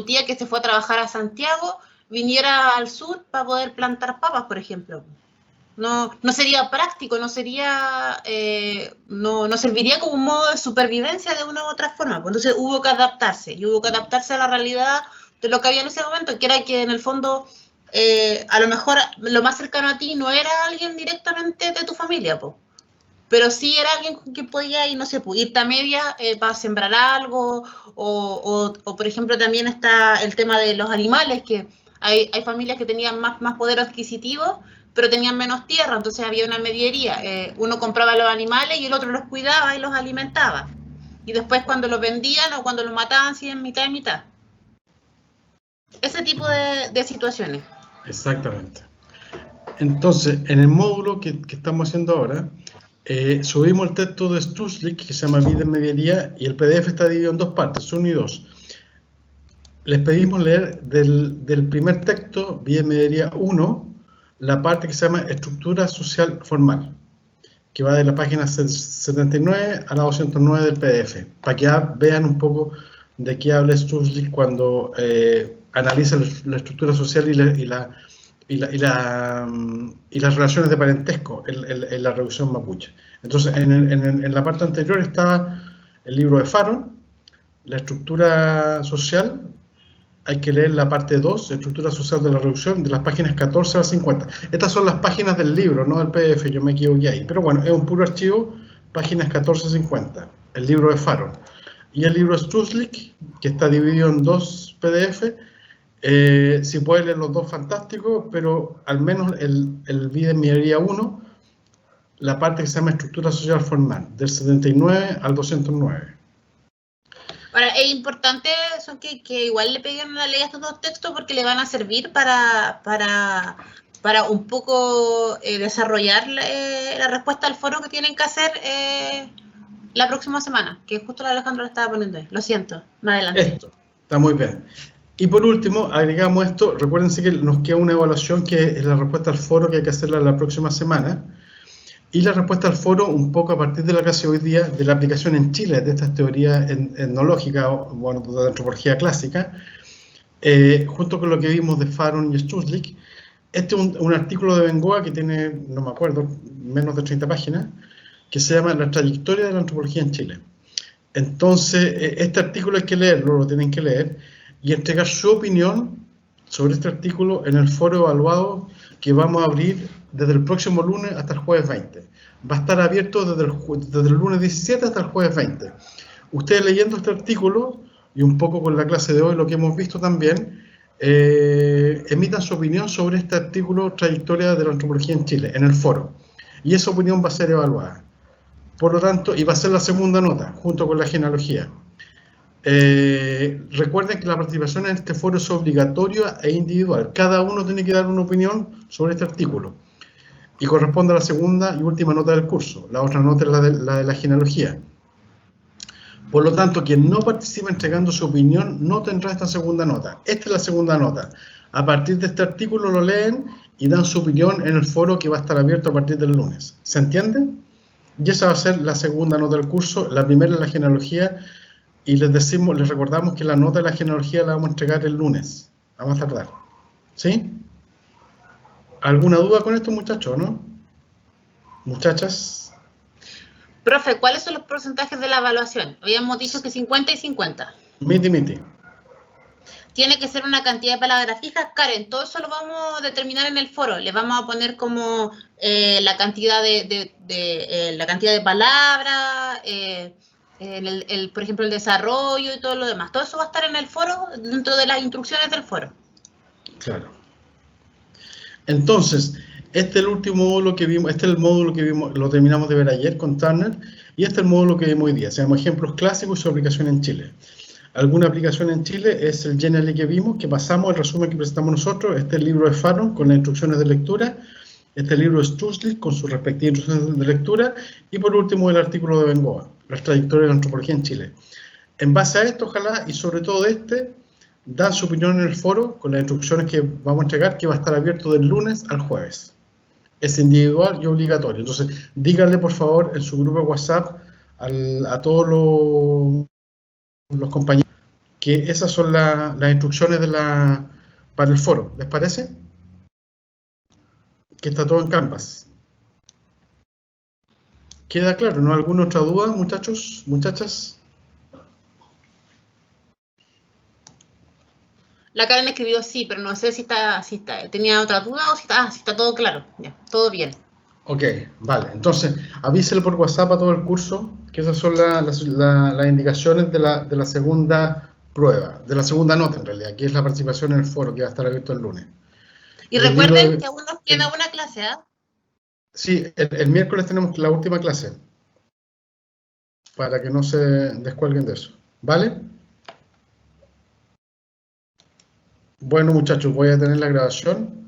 Speaker 2: tía que se fue a trabajar a Santiago viniera al sur para poder plantar papas, por ejemplo. No sería práctico, no serviría como un modo de supervivencia de una u otra forma. Entonces hubo que adaptarse, a la realidad de lo que había en ese momento, que era que en el fondo a lo mejor lo más cercano a ti no era alguien directamente de tu familia, pero sí era alguien con quien podía ir, no sé, irte a media para sembrar algo, o por ejemplo también está el tema de los animales, que hay familias que tenían más poder adquisitivo, pero tenían menos tierra, entonces había una mediería, uno compraba los animales y el otro los cuidaba y los alimentaba, y después cuando los vendían o cuando los mataban, sí, en mitad y mitad. Ese tipo de situaciones.
Speaker 1: Exactamente. Entonces, en el módulo que estamos haciendo ahora, subimos el texto de Stutzlik, que se llama Vida en Mediería, y el PDF está dividido en dos partes, 1 y 2. Les pedimos leer del primer texto, Vida en Mediería 1, la parte que se llama Estructura Social Formal, que va de la página 79 a la 209 del PDF, para que vean un poco de qué habla Stutzlik cuando analiza la estructura social y las relaciones de parentesco en la revolución mapuche. Entonces, en la parte anterior está el libro de Faron, la estructura social. Hay que leer la parte 2, estructura social de la revolución, de las páginas 14 a 50. Estas son las páginas del libro, no del PDF, yo me equivoqué ahí. Pero bueno, es un puro archivo, páginas 14 a 50, el libro de Faron. Y el libro de Stutzlik, que está dividido en dos PDF, si puede leer los dos, fantástico, pero al menos el Vida en Mediería 1, la parte que se llama Estructura Social Formal, del 79 al 209.
Speaker 2: Ahora, es importante eso que igual le peguen una ley a estos dos textos, porque le van a servir para un poco desarrollar la respuesta al foro que tienen que hacer la próxima semana, que justo la Alejandro lo estaba poniendo ahí. Lo siento, más adelante.
Speaker 1: Esto, está muy bien. Y por último, agregamos esto, recuérdense que nos queda una evaluación que es la respuesta al foro, que hay que hacerla la próxima semana. Y la respuesta al foro, un poco a partir de la clase hoy día, de la aplicación en Chile de estas teorías etnológicas, bueno, de antropología clásica, junto con lo que vimos de Faron y Stutzlik. Este es un artículo de Bengoa que tiene, no me acuerdo, menos de 30 páginas, que se llama La trayectoria de la antropología en Chile. Entonces, este artículo hay que leerlo, lo tienen que leer, y entregar su opinión sobre este artículo en el foro evaluado que vamos a abrir desde el próximo lunes hasta el jueves 20. Va a estar abierto desde el lunes 17 hasta el jueves 20. Ustedes leyendo este artículo, y un poco con la clase de hoy, lo que hemos visto también, emitan su opinión sobre este artículo, Trayectoria de la Antropología en Chile, en el foro. Y esa opinión va a ser evaluada. Por lo tanto, y va a ser la segunda nota, junto con la genealogía. Recuerden que la participación en este foro es obligatoria e individual. Cada uno tiene que dar una opinión sobre este artículo. Y corresponde a la segunda y última nota del curso. La otra nota es la de la genealogía. Por lo tanto, quien no participe entregando su opinión no tendrá esta segunda nota. Esta es la segunda nota. A partir de este artículo lo leen y dan su opinión en el foro que va a estar abierto a partir del lunes. ¿Se entiende? Y esa va a ser la segunda nota del curso. La primera es la genealogía, y les recordamos que la nota de la genealogía la vamos a entregar el lunes, a más tardar. ¿Sí? ¿Alguna duda con esto, muchachos, no? Muchachas.
Speaker 2: Profe, ¿cuáles son los porcentajes de la evaluación? Habíamos dicho que 50 y 50.
Speaker 1: Miti.
Speaker 2: Tiene que ser una cantidad de palabras fijas. Karen, todo eso lo vamos a determinar en el foro. Le vamos a poner como la cantidad la cantidad de palabras, por ejemplo, el desarrollo y todo lo demás. Todo eso va a estar en el foro, dentro de las instrucciones del foro.
Speaker 1: Claro. Entonces, este es el último módulo que vimos, este es el módulo que vimos, lo terminamos de ver ayer con Turner, y este es el módulo que vimos hoy día. Se llama ejemplos clásicos y su aplicación en Chile. Alguna aplicación en Chile es el Genially que vimos, que pasamos, el resumen que presentamos nosotros. Este es el libro de Fano con las instrucciones de lectura. Este es el libro de Stutzli con sus respectivas instrucciones de lectura. Y por último, el artículo de Bengoa, las trayectorias de la antropología en Chile. En base a esto, ojalá, y sobre todo dan su opinión en el foro con las instrucciones que vamos a entregar, que va a estar abierto del lunes al jueves. Es individual y obligatorio. Entonces, díganle, por favor, en su grupo de WhatsApp a todos los compañeros que esas son las instrucciones para el foro. ¿Les parece? Que está todo en Canvas. ¿Queda claro? ¿No? ¿Alguna otra duda, muchachos, muchachas?
Speaker 2: La Karen escribió sí, pero no sé si tenía otra duda o si está todo claro. Ya, todo bien.
Speaker 1: Ok, vale. Entonces, avísele por WhatsApp a todo el curso que esas son las indicaciones de la segunda prueba, de la segunda nota en realidad, que es la participación en el foro que va a estar abierto el lunes.
Speaker 2: Y recuerden que aún nos queda una clase, ¿ah?
Speaker 1: Sí, el miércoles tenemos la última clase, para que no se descuelguen de eso, ¿vale? Bueno, muchachos, voy a tener la grabación.